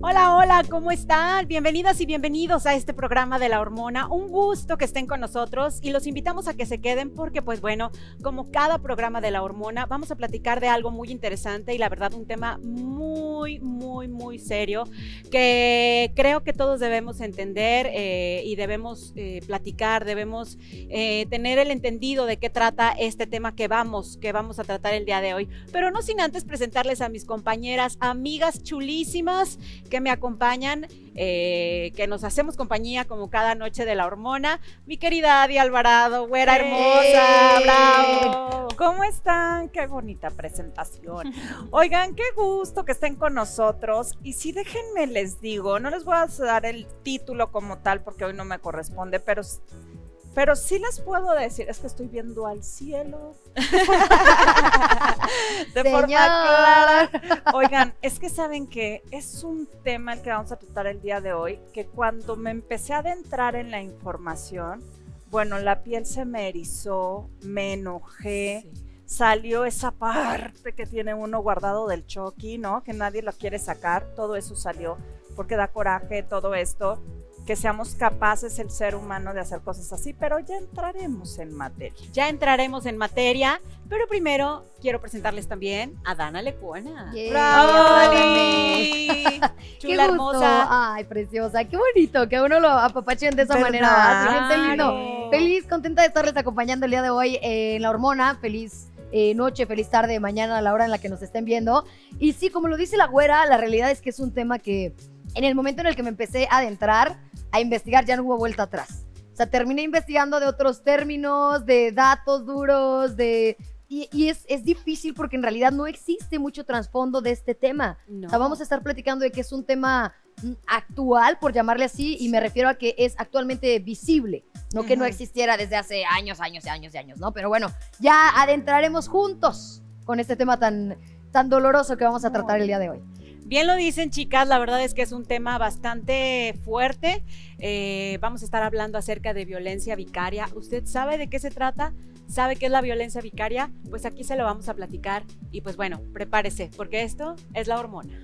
Hola, hola, ¿cómo están? Bienvenidas y bienvenidos a este programa de La Hormona. Un gusto que estén con nosotros y los invitamos a que se queden porque, pues bueno, como cada programa de La Hormona, vamos a platicar de algo muy interesante y la verdad un tema muy serio que creo que todos debemos entender y debemos platicar, debemos tener el entendido de qué trata este tema que vamos a tratar el día de hoy. Pero no sin antes presentarles a mis compañeras, amigas chulísimas que me acompañan, que nos hacemos compañía como cada noche de La Hormona. Mi querida Adi Alvarado, güera hermosa, bravo. ¿Cómo están? Qué bonita presentación. Oigan, qué gusto que estén con nosotros. Y sí, déjenme les digo, no les voy a dar el título como tal porque hoy no me corresponde, pero sí les puedo decir, es que estoy viendo al cielo de forma clara. Oigan, es que saben que es un tema el que vamos a tratar el día de hoy, que cuando me empecé a adentrar en la información, bueno, la piel se me erizó, me enojé, salió esa parte que tiene uno guardado del Chucky, ¿no? Que nadie lo quiere sacar, todo eso salió, porque da coraje todo esto. Que seamos capaces el ser humano de hacer cosas así, pero ya entraremos en materia. Ya entraremos en materia, pero primero quiero presentarles también a Dana Lecuona. ¡Bravo! Chula, hermosa. Ay, preciosa, qué bonito que uno lo apapachen de esa manera. Se siente lindo. Feliz, contenta de estarles acompañando el día de hoy en La Hormona. Feliz noche, feliz tarde, mañana a la hora en la que nos estén viendo. Y sí, como lo dice la güera, la realidad es que es un tema que en el momento en el que me empecé a adentrar a investigar ya no hubo vuelta atrás. O sea, terminé investigando de otros términos, de datos duros, y es difícil porque en realidad no existe mucho trasfondo de este tema. No. O sea, vamos a estar platicando de que es un tema actual, por llamarle así, y me refiero a que es actualmente visible, no que no existiera desde hace años, ¿no? Pero bueno, ya adentraremos juntos con este tema tan doloroso que vamos a tratar el día de hoy. Bien lo dicen, chicas, la verdad es que es un tema bastante fuerte. Vamos a estar hablando acerca de violencia vicaria. ¿Usted sabe de qué se trata? ¿Sabe qué es la violencia vicaria? Pues aquí se lo vamos a platicar y pues bueno, prepárese, porque esto es La Hormona.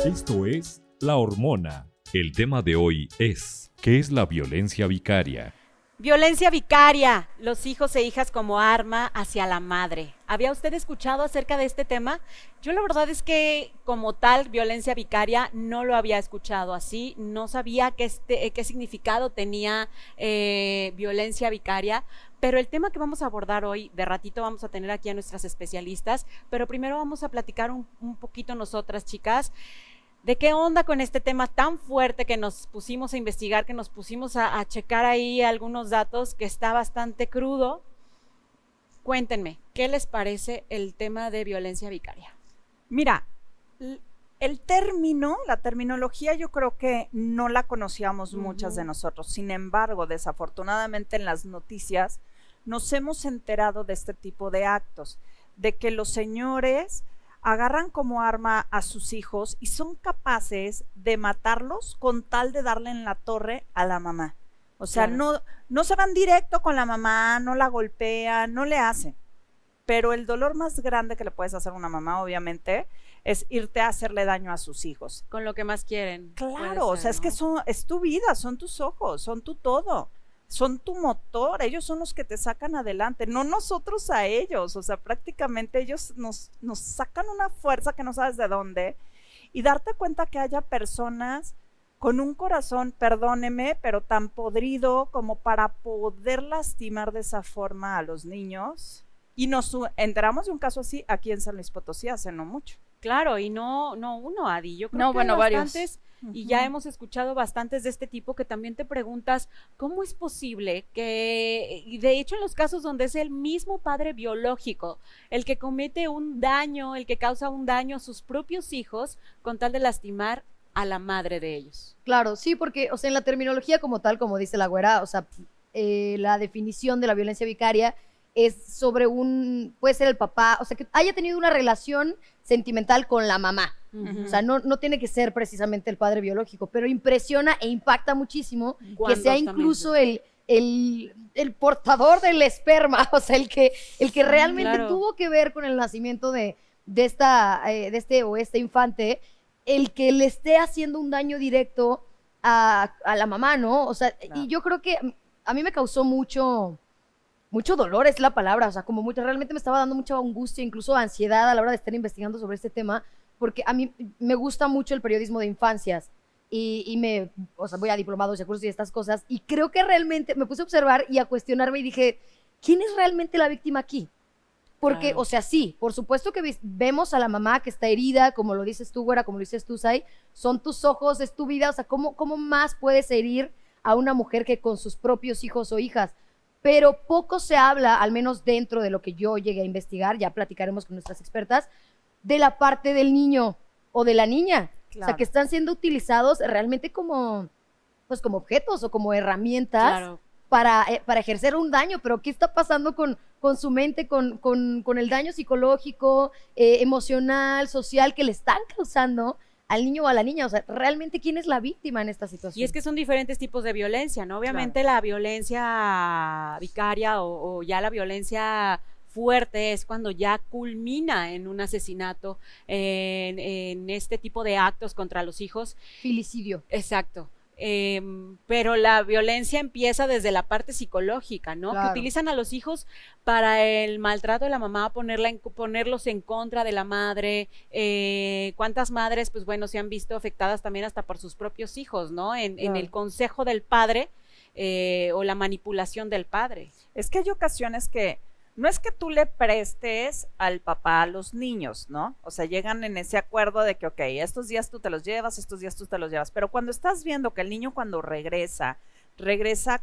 Esto es La Hormona. El tema de hoy es ¿qué es la violencia vicaria? Violencia vicaria, los hijos e hijas como arma hacia la madre. ¿Había usted escuchado acerca de este tema? Yo la verdad es que como tal, violencia vicaria, no lo había escuchado así, no sabía qué significado tenía violencia vicaria, pero el tema que vamos a abordar hoy, de ratito vamos a tener aquí a nuestras especialistas, pero primero vamos a platicar un poquito nosotras, chicas, ¿de qué onda con este tema tan fuerte que nos pusimos a investigar, que nos pusimos a checar ahí algunos datos que está bastante crudo? Cuéntenme, ¿qué les parece el tema de violencia vicaria? Mira, el término, la terminología yo creo que no la conocíamos muchas de nosotros. Sin embargo, desafortunadamente en las noticias nos hemos enterado de este tipo de actos, de que los señores agarran como arma a sus hijos y son capaces de matarlos con tal de darle en la torre a la mamá. O sea, claro, no se van directo con la mamá, no la golpean, no le hacen. Pero el dolor más grande que le puedes hacer a una mamá, obviamente, es irte a hacerle daño a sus hijos. Con lo que más quieren. Claro, o sea, es que es tu vida, son tus ojos, son tu todo. Son tu motor, ellos son los que te sacan adelante, no nosotros a ellos. O sea, prácticamente ellos nos sacan una fuerza que no sabes de dónde, y darte cuenta que haya personas con un corazón, perdóneme, pero tan podrido como para poder lastimar de esa forma a los niños. Y nos enteramos de un caso así aquí en San Luis Potosí hace no mucho. Claro, y no uno, Adi, yo creo que hay bastantes, y ya hemos escuchado bastantes de este tipo que también te preguntas, ¿cómo es posible que, y de hecho en los casos donde es el mismo padre biológico, el que comete un daño, el que causa un daño a sus propios hijos con tal de lastimar a la madre de ellos. Claro, sí, porque, o sea, en la terminología como tal, como dice la güera, o sea, la definición de la violencia vicaria es sobre puede ser el papá, o sea, que haya tenido una relación sentimental con la mamá. O sea, no tiene que ser precisamente el padre biológico, pero impresiona e impacta muchísimo que sea incluso el portador del esperma, o sea, el que realmente tuvo que ver con el nacimiento de este infante, el que le esté haciendo un daño directo a la mamá, ¿no? O sea, y yo creo que a mí me causó mucho dolor, es la palabra, o sea, como realmente me estaba dando mucha angustia, incluso ansiedad a la hora de estar investigando sobre este tema, porque a mí me gusta mucho el periodismo de infancias o sea, voy a diplomados y a cursos y estas cosas, y creo que realmente me puse a observar y a cuestionarme y dije, ¿quién es realmente la víctima aquí? Porque, o sea, sí, por supuesto que vemos a la mamá que está herida, como lo dices tú, güera, como lo dices tú, Sai, son tus ojos, es tu vida, o sea, ¿cómo más puedes herir a una mujer que con sus propios hijos o hijas? Pero poco se habla, al menos dentro de lo que yo llegué a investigar, ya platicaremos con nuestras expertas, de la parte del niño o de la niña. Claro. O sea, que están siendo utilizados realmente como objetos o como herramientas para ejercer un daño. Pero ¿qué está pasando con su mente, con el daño psicológico, emocional, social que le están causando al niño o a la niña? O sea, realmente, ¿quién es la víctima en esta situación? Y es que son diferentes tipos de violencia, ¿no? Obviamente la violencia vicaria o ya la violencia fuerte es cuando ya culmina en un asesinato, en este tipo de actos contra los hijos. Filicidio. Exacto. Pero la violencia empieza desde la parte psicológica, ¿no? Claro. Que utilizan a los hijos para el maltrato de la mamá, ponerlos en contra de la madre. ¿Cuántas madres, pues bueno, se han visto afectadas también hasta por sus propios hijos, ¿no? En el consejo del padre o la manipulación del padre. Es que hay ocasiones que no es que tú le prestes al papá a los niños, ¿no? O sea, llegan en ese acuerdo de que, ok, estos días tú te los llevas, estos días tú te los llevas, pero cuando estás viendo que el niño cuando regresa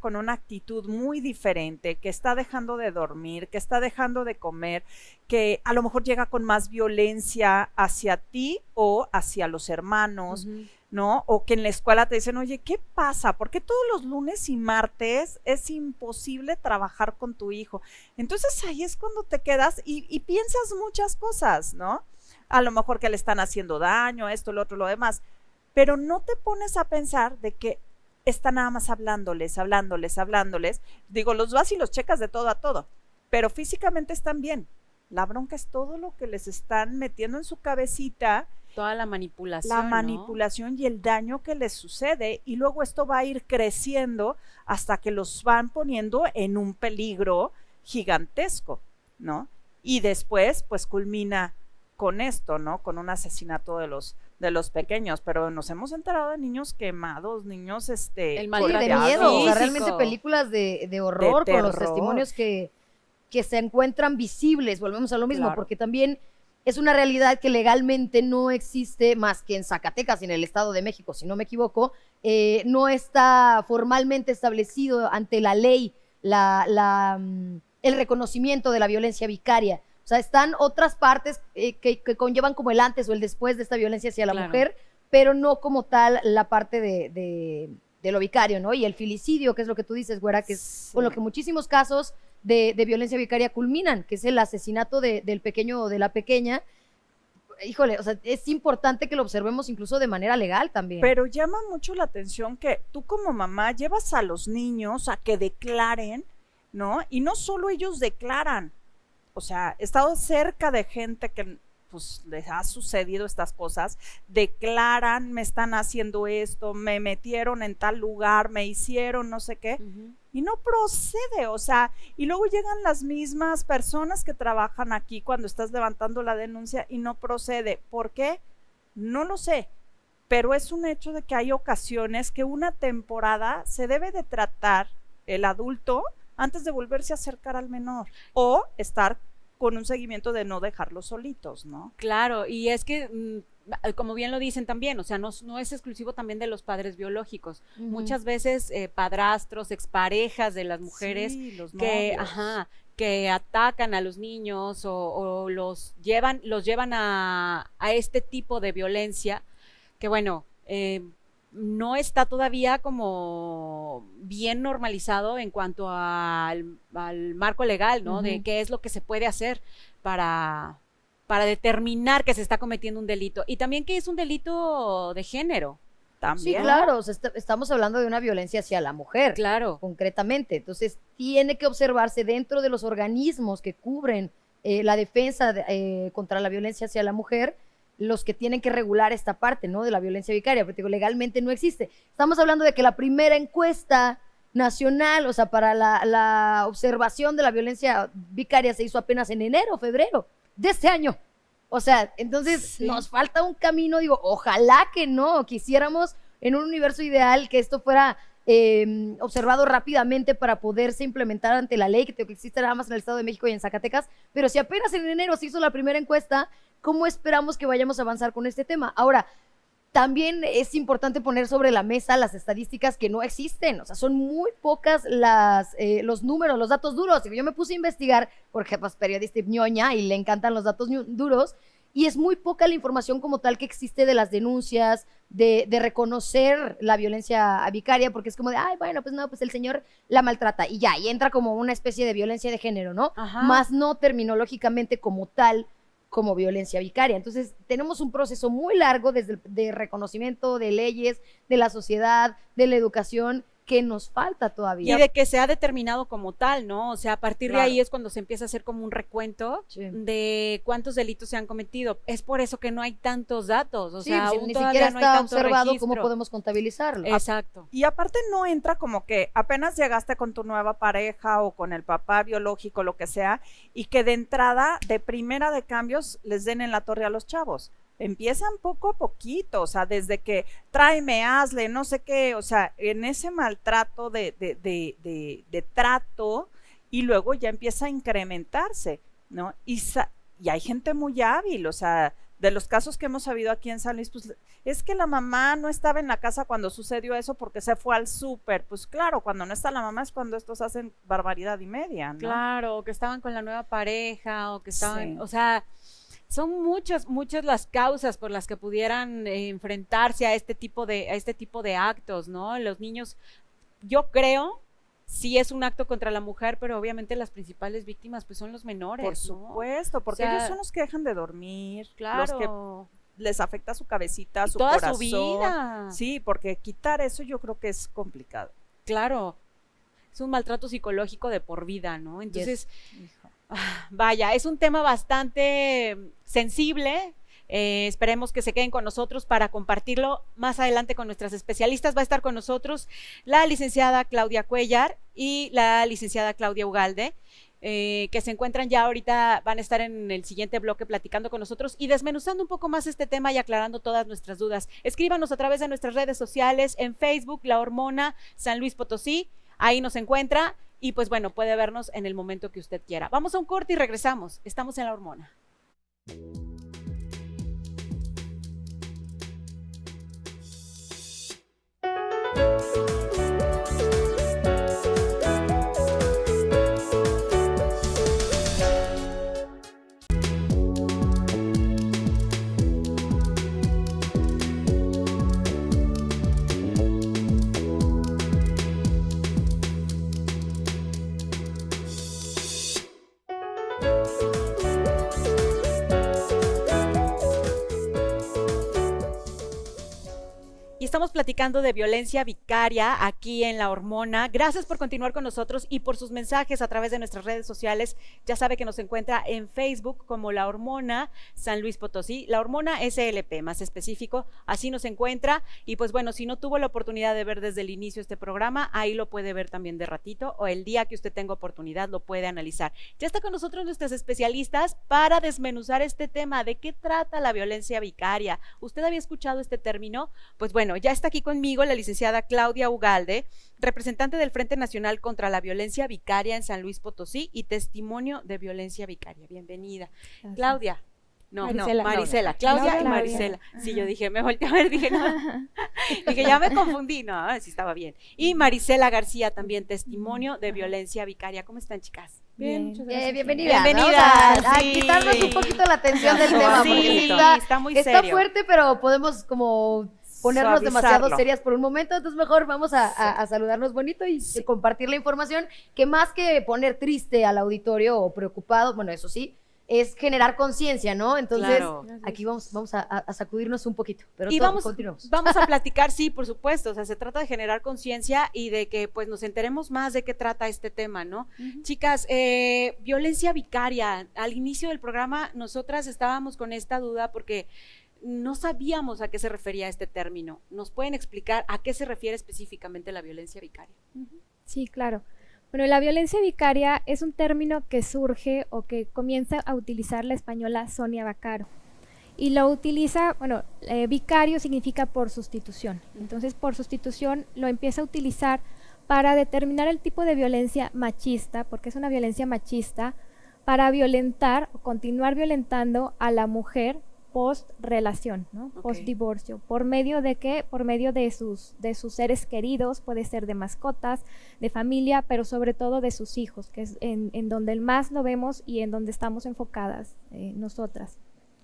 con una actitud muy diferente, que está dejando de dormir, que está dejando de comer, que a lo mejor llega con más violencia hacia ti o hacia los hermanos, ¿no? O que en la escuela te dicen, oye, ¿qué pasa? ¿Por qué todos los lunes y martes es imposible trabajar con tu hijo? Entonces ahí es cuando te quedas y piensas muchas cosas, ¿no? A lo mejor que le están haciendo daño, esto, lo otro, lo demás, pero no te pones a pensar de que está nada más hablándoles. Digo, los vas y los checas de todo a todo, pero físicamente están bien. La bronca es todo lo que les están metiendo en su cabecita. Toda la manipulación. La manipulación, ¿no? Y el daño que les sucede. Y luego esto va a ir creciendo hasta que los van poniendo en un peligro gigantesco, ¿no? Y después, pues culmina con esto, ¿no? Con un asesinato de los pequeños, pero nos hemos enterado de niños quemados, niños el maltrato de miedo, o sea, realmente películas de horror, con los testimonios que se encuentran visibles. Volvemos a lo mismo, porque también es una realidad que legalmente no existe más que en Zacatecas y en el Estado de México, si no me equivoco. No está formalmente establecido ante la ley el reconocimiento de la violencia vicaria. O sea, están otras partes que conllevan como el antes o el después de esta violencia hacia la mujer, pero no como tal la parte de lo vicario, ¿no? Y el filicidio, que es lo que tú dices, güera, que es con lo que muchísimos casos de violencia vicaria culminan, que es el asesinato del pequeño o de la pequeña. Híjole, o sea, es importante que lo observemos incluso de manera legal también. Pero llama mucho la atención que tú como mamá llevas a los niños a que declaren, ¿no? Y no solo ellos declaran. O sea, he estado cerca de gente que pues les ha sucedido estas cosas, declaran, me están haciendo esto, me metieron en tal lugar, me hicieron no sé qué, y no procede, o sea, y luego llegan las mismas personas que trabajan aquí cuando estás levantando la denuncia y no procede. ¿Por qué? No lo sé, pero es un hecho de que hay ocasiones que una temporada se debe de tratar el adulto antes de volverse a acercar al menor o estar con un seguimiento de no dejarlos solitos, ¿no? Claro, y es que como bien lo dicen también, o sea, no es exclusivo también de los padres biológicos. Muchas veces padrastros, exparejas de las mujeres que atacan a los niños o los llevan a este tipo de violencia, que bueno, no está todavía como bien normalizado en cuanto al marco legal, ¿no? De qué es lo que se puede hacer para determinar que se está cometiendo un delito. Y también que es un delito de género. También. Sí, claro, o sea, estamos hablando de una violencia hacia la mujer, Claro. concretamente. Entonces, tiene que observarse dentro de los organismos que cubren la defensa contra la violencia hacia la mujer, los que tienen que regular esta parte, ¿no? De la violencia vicaria, porque digo, legalmente no existe. Estamos hablando de que la primera encuesta nacional, o sea, para la observación de la violencia vicaria se hizo apenas en enero, febrero de este año. O sea, entonces nos falta un camino, digo, ojalá que no, quisiéramos en un universo ideal que esto fuera observado rápidamente para poderse implementar ante la ley, que existe nada más en el Estado de México y en Zacatecas, pero si apenas en enero se hizo la primera encuesta, ¿cómo esperamos que vayamos a avanzar con este tema? Ahora, también es importante poner sobre la mesa las estadísticas que no existen, o sea, son muy pocas los números, los datos duros. Yo me puse a investigar, porque pues periodista ñoña y le encantan los datos duros, y es muy poca la información como tal que existe de las denuncias, de reconocer la violencia vicaria, porque es como de, ay, bueno, pues no, pues el señor la maltrata, y ya, y entra como una especie de violencia de género, ¿no? Ajá. Más no terminológicamente como tal, como violencia vicaria. Entonces, tenemos un proceso muy largo desde de reconocimiento de leyes, de la sociedad, de la educación, que nos falta todavía. Y de que se ha determinado como tal, ¿no? O sea, a partir Claro. de ahí es cuando se empieza a hacer como un recuento Sí. de cuántos delitos se han cometido. Es por eso que no hay tantos datos, o Sí, sea, si aún ni todavía siquiera no hay está tanto observado registro. cómo podemos contabilizarlo. Exacto. Y aparte no entra como que apenas llegaste con tu nueva pareja o con el papá biológico, lo que sea, y que de entrada, de primera de cambios, les den en la torre a los chavos. Empiezan poco a poquito, o sea, desde que tráeme, hazle, no sé qué, o sea, en ese maltrato de trato, y luego ya empieza a incrementarse, ¿no? Y hay gente muy hábil, o sea, de los casos que hemos sabido aquí en San Luis, pues es que la mamá no estaba en la casa cuando sucedió eso porque se fue al súper. Pues claro, cuando no está la mamá es cuando estos hacen barbaridad y media, ¿no? Claro, o que estaban con la nueva pareja, o que estaban, Sí. o sea, son muchas las causas por las que pudieran enfrentarse a este tipo de actos, ¿no? Los niños, yo creo, sí es un acto contra la mujer, pero obviamente las principales víctimas pues son los menores, Por ¿no? supuesto, porque O sea, ellos son los que dejan de dormir, Claro. los que les afecta su cabecita, su toda corazón. su vida. Sí, porque quitar eso yo creo que es complicado. Claro. Es un maltrato psicológico de por vida, ¿no? Entonces, Hijo. vaya, es un tema bastante sensible. Esperemos que se queden con nosotros para compartirlo más adelante con nuestras especialistas. Va a estar con nosotros la licenciada Claudia Cuellar y la licenciada Claudia Ugalde, que se encuentran ya ahorita, van a estar en el siguiente bloque platicando con nosotros y desmenuzando un poco más este tema y aclarando todas nuestras dudas. Escríbanos a través de nuestras redes sociales, en Facebook, La Hormona San Luis Potosí, ahí nos encuentra y pues bueno, puede vernos en el momento que usted quiera. Vamos a un corte y regresamos. Estamos en La Hormona. Y estamos platicando de violencia vicaria aquí en La Hormona. Gracias por continuar con nosotros y por sus mensajes a través de nuestras redes sociales. Ya sabe que nos encuentra en Facebook como La Hormona San Luis Potosí, La Hormona SLP, más específico, así nos encuentra. Y pues bueno, si no tuvo la oportunidad de ver desde el inicio este programa, ahí lo puede ver también de ratito, o el día que usted tenga oportunidad lo puede analizar. Ya está con nosotros nuestras especialistas para desmenuzar este tema. ¿De qué trata la violencia vicaria? ¿Usted había escuchado este término? Pues bueno, ya está aquí conmigo la licenciada Claudia Ugalde, representante del Frente Nacional contra la Violencia Vicaria en San Luis Potosí y testimonio de violencia vicaria. Bienvenida. Gracias. Claudia. No, Marisela. Marisela. Claudia y Claudia. Marisela. Sí, yo dije, me volteé a ver, dije, no. Dije, ya me confundí, no, sí estaba bien. Y Marisela García también, testimonio de violencia vicaria. ¿Cómo están, chicas? Bien, muchas gracias. Bienvenida. Bienvenida, Vamos a sí. quitarnos un poquito la atención del tema, porque Sí, sí está muy está serio. fuerte, pero podemos como ponernos demasiado Suavizarlo. serias por un momento, entonces mejor vamos a saludarnos bonito y compartir la información, que más que poner triste al auditorio o preocupado, bueno, eso sí, es generar conciencia, ¿no? Entonces, Claro. aquí vamos a sacudirnos un poquito, pero Y continuamos. vamos a platicar, sí, por supuesto, o sea, se trata de generar conciencia y de que pues nos enteremos más de qué trata este tema, ¿no? Chicas, violencia vicaria, al inicio del programa nosotras estábamos con esta duda porque no sabíamos a qué se refería este término. ¿Nos pueden explicar a qué se refiere específicamente la violencia vicaria? Sí, claro. Bueno, la violencia vicaria es un término que surge o que comienza a utilizar la española Sonia Vaccaro. Y lo utiliza, bueno, vicario significa por sustitución. Entonces, por sustitución lo empieza a utilizar para determinar el tipo de violencia machista, porque es una violencia machista, para violentar o continuar violentando a la mujer post relación, ¿no? Ok. Post divorcio. ¿Por medio de qué? Por medio de sus seres queridos, puede ser de mascotas, de familia, pero sobre todo de sus hijos, que es en donde más lo vemos y en donde estamos enfocadas nosotras.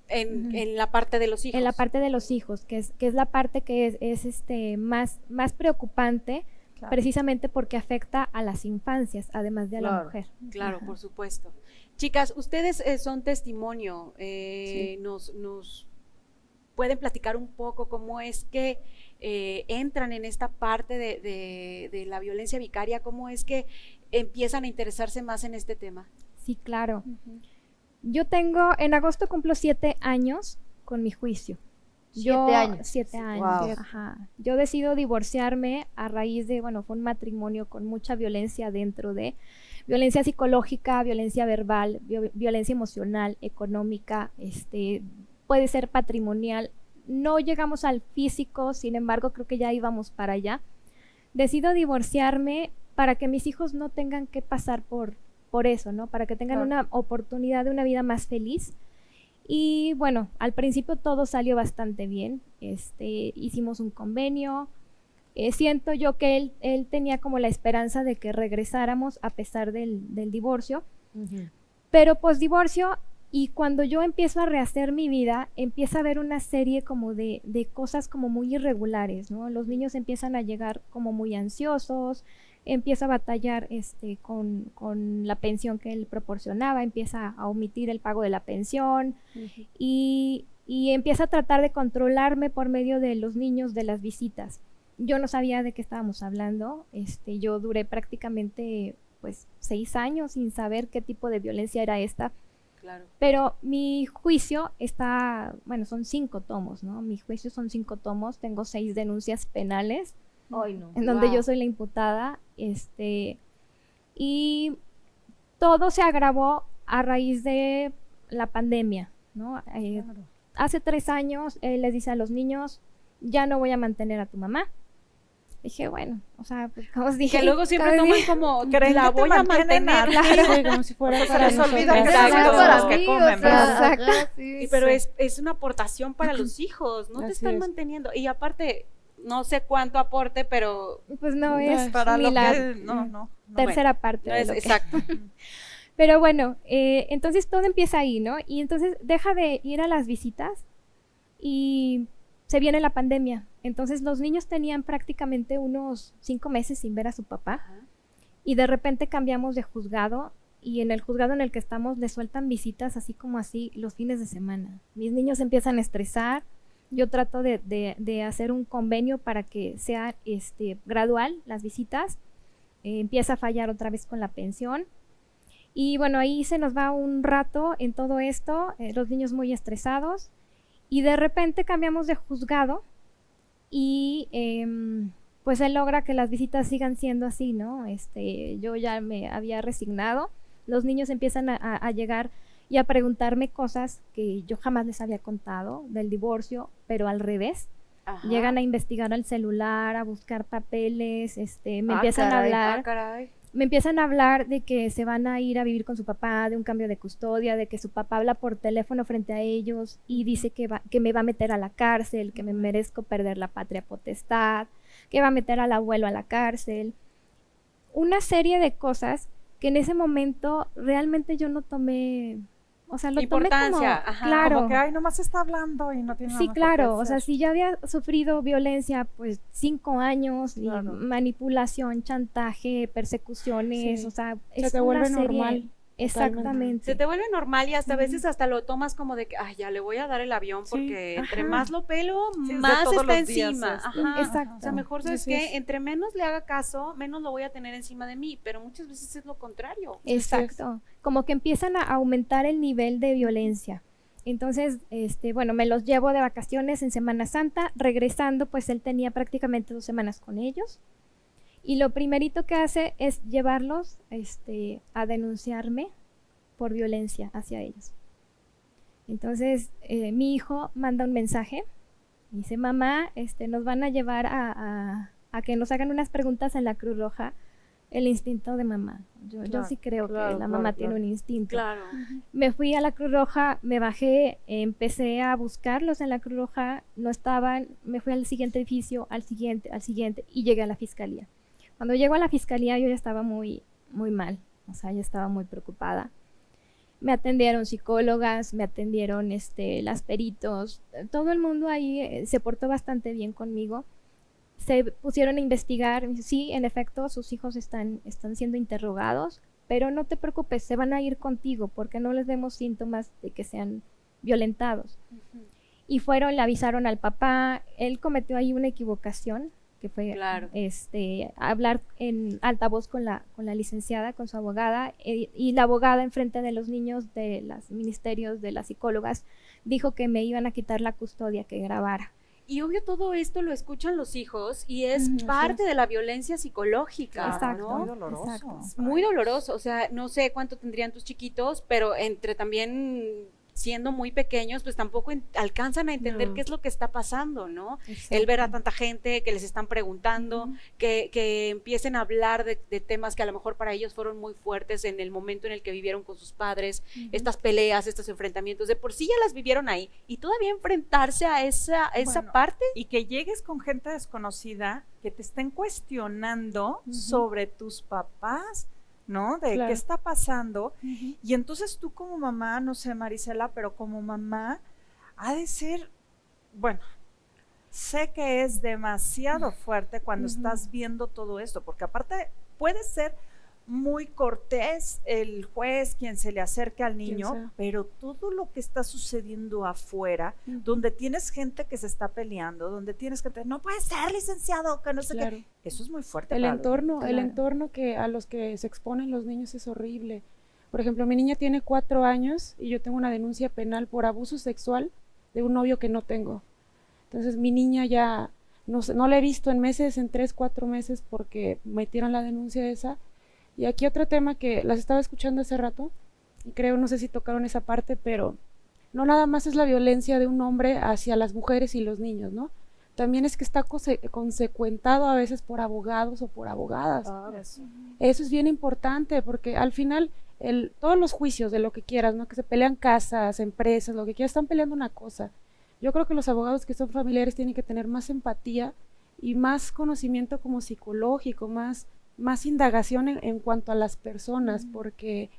En la parte de los hijos. En la parte de los hijos, que es la parte que es más preocupante, Claro. precisamente porque afecta a las infancias, además de a la Claro. mujer. Claro, Ajá. por supuesto. Chicas, ustedes son testimonio, Sí. nos pueden platicar un poco cómo es que entran en esta parte de la violencia vicaria, cómo es que empiezan a interesarse más en este tema. Sí, claro. Yo tengo, en agosto cumplo 7 años con mi juicio. 7 años. 7 años, Wow. ajá. Yo decido divorciarme a raíz de, bueno, fue un matrimonio con mucha violencia dentro de, violencia psicológica, violencia verbal, violencia emocional, económica, puede ser patrimonial. No llegamos al físico, sin embargo, creo que ya íbamos para allá. Decido divorciarme para que mis hijos no tengan que pasar por eso, ¿no? Para que tengan Claro. una oportunidad de una vida más feliz. Y bueno, al principio todo salió bastante bien. Hicimos un convenio. Siento yo que él tenía como la esperanza de que regresáramos a pesar del divorcio. Pero post-divorcio, y cuando yo empiezo a rehacer mi vida, empieza a haber una serie como de cosas como muy irregulares, ¿no? Los niños empiezan a llegar como muy ansiosos, empieza a batallar con la pensión que él proporcionaba, empieza a omitir el pago de la pensión y empieza a tratar de controlarme por medio de los niños, de las visitas. Yo no sabía de qué estábamos hablando, yo duré prácticamente pues 6 años sin saber qué tipo de violencia era esta, Claro. pero mi juicio está, bueno, son 5 tomos, ¿no? Mi juicio son 5 tomos, tengo 6 denuncias penales, Ay, no. en donde Wow. yo soy la imputada, y todo se agravó a raíz de la pandemia, ¿no? Hace 3 años él les dice a los niños, ya no voy a mantener a tu mamá. Dije, bueno, o sea, pues, como os dije, Que luego siempre cada toman día- como, Creen la que te voy a mantienen mantener. harta. Sí, como si fuera Porque se para les olvida que nosotras. son Exacto. los que comen, ¿verdad? Exacto. Pero es una aportación para los hijos, no te Así están es. manteniendo. Y aparte, no sé cuánto aporte, pero Pues no No, es Para ni lo la que no. tercera parte no de es lo que- exacto. Pero bueno, entonces todo empieza ahí, ¿no? Y entonces deja de ir a las visitas y se viene la pandemia. Entonces los niños tenían prácticamente unos 5 meses sin ver a su papá Ajá. y de repente cambiamos de juzgado y en el juzgado en el que estamos les sueltan visitas así como así los fines de semana. Mis niños empiezan a estresar. Yo trato de hacer un convenio para que sea gradual las visitas. Empieza a fallar otra vez con la pensión. Y bueno, ahí se nos va un rato en todo esto, los niños muy estresados. Y de repente cambiamos de juzgado y pues él logra que las visitas sigan siendo así, ¿no? Yo ya me había resignado. Los niños empiezan a llegar y a preguntarme cosas que yo jamás les había contado del divorcio, pero al revés. Ajá. Llegan a investigar al celular, a buscar papeles, me Ah, empiezan a caray. hablar. Ah, caray. Me empiezan a hablar de que se van a ir a vivir con su papá, de un cambio de custodia, de que su papá habla por teléfono frente a ellos y dice que me va a meter a la cárcel, que me merezco perder la patria potestad, que va a meter al abuelo a la cárcel. Una serie de cosas que en ese momento realmente yo no tomé o sea, lo tomé como, Importancia, ajá. claro. Como que, ay, nomás está hablando y no tiene nada Sí, mejor que claro, o hacer. sea, si ya había sufrido violencia, pues 5 años, y Claro. manipulación, chantaje, persecuciones, Sí. o sea, Se es te una vuelve serie. normal. Exactamente. Se te vuelve normal y hasta a veces Ujú. hasta lo tomas como de que, ay, ya le voy a dar el avión Sí, porque entre ajá. más lo pelo, Sí, es de más todos está los días encima. esto. Ajá. Exacto. O sea, mejor, ¿sabes Así qué? es. Entre menos le haga caso, menos lo voy a tener encima de mí, pero muchas veces es lo contrario. Exacto. Como que empiezan a aumentar el nivel de violencia. Entonces, bueno, me los llevo de vacaciones en Semana Santa. Regresando, pues él tenía prácticamente 2 semanas con ellos. Y lo primerito que hace es llevarlos, a denunciarme por violencia hacia ellos. Entonces, mi hijo manda un mensaje. Dice, mamá, nos van a llevar a que nos hagan unas preguntas en la Cruz Roja. El instinto de mamá. Yo Claro, sí creo claro, que la claro, mamá claro. tiene un instinto. Claro. Me fui a la Cruz Roja, me bajé, empecé a buscarlos en la Cruz Roja, no estaban, me fui al siguiente edificio, al siguiente, y llegué a la fiscalía. Cuando llego a la fiscalía yo ya estaba muy, muy mal, o sea, ya estaba muy preocupada. Me atendieron psicólogas, me atendieron las peritos, todo el mundo ahí se portó bastante bien conmigo. Se pusieron a investigar, sí, en efecto, sus hijos están siendo interrogados, pero no te preocupes, se van a ir contigo porque no les vemos síntomas de que sean violentados. Y fueron, le avisaron al papá, él cometió ahí una equivocación, que fue Claro. hablar en altavoz con la licenciada, con su abogada, y la abogada enfrente de los niños de los ministerios, de las psicólogas, dijo que me iban a quitar la custodia, que grabara. Y obvio todo esto lo escuchan los hijos y es Ujú, parte de la violencia psicológica, Exacto. ¿no? Muy doloroso. Exacto. Es muy doloroso, o sea, no sé cuánto tendrían tus chiquitos, pero entre también siendo muy pequeños, pues tampoco alcanzan a entender No. qué es lo que está pasando, ¿no? El ver a tanta gente que les están preguntando, que empiecen a hablar de temas que a lo mejor para ellos fueron muy fuertes en el momento en el que vivieron con sus padres, estas peleas, estos enfrentamientos, de por sí ya las vivieron ahí, y todavía enfrentarse a esa Bueno, parte. Y que llegues con gente desconocida que te estén cuestionando sobre tus papás, ¿no? De Claro. qué está pasando. Y entonces tú como mamá, no sé, Marisela, pero como mamá, ha de ser, bueno, sé que es demasiado fuerte cuando estás viendo todo esto, porque aparte puede ser muy cortés el juez quien se le acerque al Quien niño, sea. pero todo lo que está sucediendo afuera, donde tienes gente que se está peleando, donde tienes gente, no puede ser licenciado, que no sé Claro. qué, eso es muy fuerte. El para los entorno, niños. el Claro. entorno que a los que se exponen los niños es horrible. Por ejemplo, mi niña tiene 4 años y yo tengo una denuncia penal por abuso sexual de un novio que no tengo. Entonces mi niña ya no la he visto en meses, en 3, 4 meses porque metieron la denuncia esa. Y aquí otro tema que las estaba escuchando hace rato, y creo, no sé si tocaron esa parte, pero no nada más es la violencia de un hombre hacia las mujeres y los niños, ¿no? También es que está consecuentado a veces por abogados o por abogadas. Eso. Eso es bien importante porque al final todos los juicios de lo que quieras, ¿no? Que se pelean casas, empresas, lo que quieras, están peleando una cosa. Yo creo que los abogados que son familiares tienen que tener más empatía y más conocimiento como psicológico, más indagación en cuanto a las personas, porque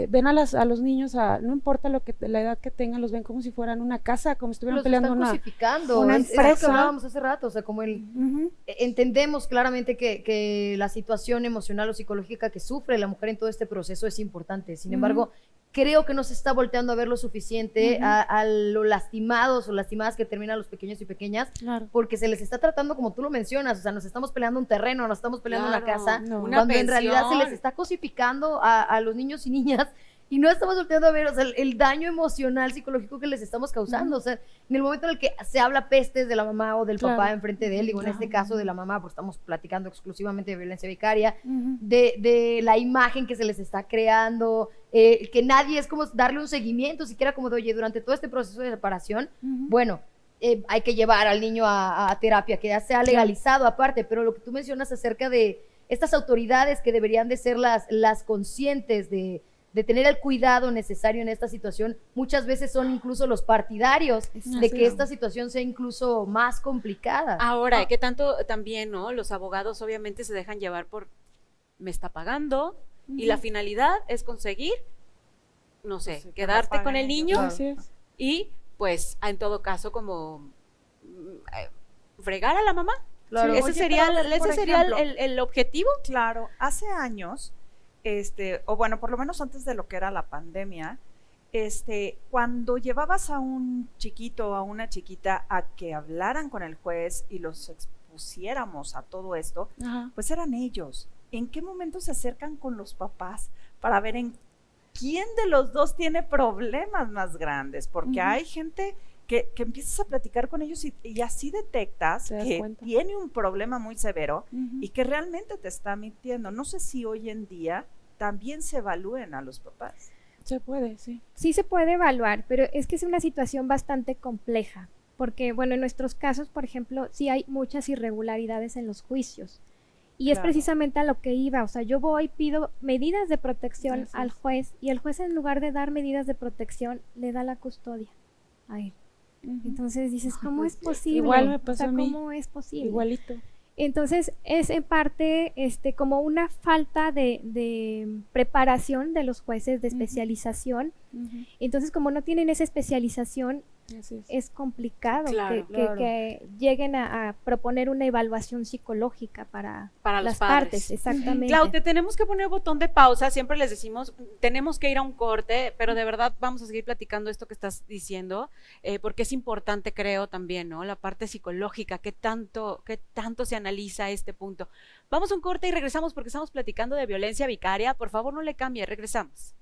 ven a los niños, no importa la edad que tengan, los ven como si fueran una casa, como si estuvieran Los peleando están una cosificando. una Es lo que empresa. hablábamos hace rato, o sea, como Ujú. entendemos claramente que la situación emocional o psicológica que sufre la mujer en todo este proceso es importante. Sin embargo, creo que no se está volteando a ver lo suficiente a lo lastimados o lastimadas que terminan los pequeños y pequeñas, Claro. porque se les está tratando como tú lo mencionas, o sea, nos estamos peleando un terreno, nos estamos peleando una Claro, casa, no. una cuando en realidad se pensión. les está cosificando a los niños y niñas y no estamos volteando a ver, o sea, el daño emocional, psicológico que les estamos causando. O sea, en el momento en el que se habla pestes de la mamá o del Claro. papá enfrente de él, digo, en este caso de la mamá, porque estamos platicando exclusivamente de violencia vicaria, Ujú. de la imagen que se les está creando, que nadie es como darle un seguimiento, siquiera como de, oye, durante todo este proceso de separación, Ujú. bueno, hay que llevar al niño a terapia, que ya sea legalizado aparte, pero lo que tú mencionas acerca de estas autoridades que deberían de ser las conscientes de tener el cuidado necesario en esta situación, muchas veces son incluso los partidarios de que esta situación sea incluso más complicada. Ahora, que tanto también, ¿no? Los abogados obviamente se dejan llevar por, me está pagando, y la finalidad es conseguir no sé, Pues sí, que quedarte lo con el paguen ellos, niño claro. Así es. y pues en todo caso como fregar a la mamá. Claro. Ese Oye, sería, pero a ver, por ese sería ejemplo, el objetivo. Claro, hace años, o bueno, por lo menos antes de lo que era la pandemia, cuando llevabas a un chiquito o a una chiquita a que hablaran con el juez y los expusiéramos a todo esto, Ajá. pues eran ellos. ¿En qué momento se acercan con los papás para ver en quién de los dos tiene problemas más grandes? Porque Ujú. hay gente que empiezas a platicar con ellos y así detectas Te das que cuenta. tiene un problema muy severo Ujú. y que realmente te está mintiendo. No sé si hoy en día también se evalúen a los papás. Se puede, sí. Sí se puede evaluar, pero es que es una situación bastante compleja, porque bueno, en nuestros casos, por ejemplo, sí hay muchas irregularidades en los juicios. Y es Claro. precisamente a lo que iba, o sea, yo voy, pido medidas de protección Así al es. juez y el juez en lugar de dar medidas de protección le da la custodia a él. Ujú. Entonces dices, ¿cómo es posible? Igual me O pasó sea, a mí. ¿cómo es posible? Igualito. Entonces es en parte como una falta de preparación de los jueces de Ujú. especialización. Ujú. Entonces como no tienen esa especialización, Así es. es complicado Claro, que lleguen a proponer una evaluación psicológica para Para los las padres. partes, exactamente. Clau, te tenemos que poner botón de pausa, siempre les decimos, tenemos que ir a un corte, pero de verdad vamos a seguir platicando esto que estás diciendo, porque es importante, creo, también, ¿no? La parte psicológica, qué tanto se analiza este punto. Vamos a un corte y regresamos porque estamos platicando de violencia vicaria. Por favor, no le cambie, regresamos.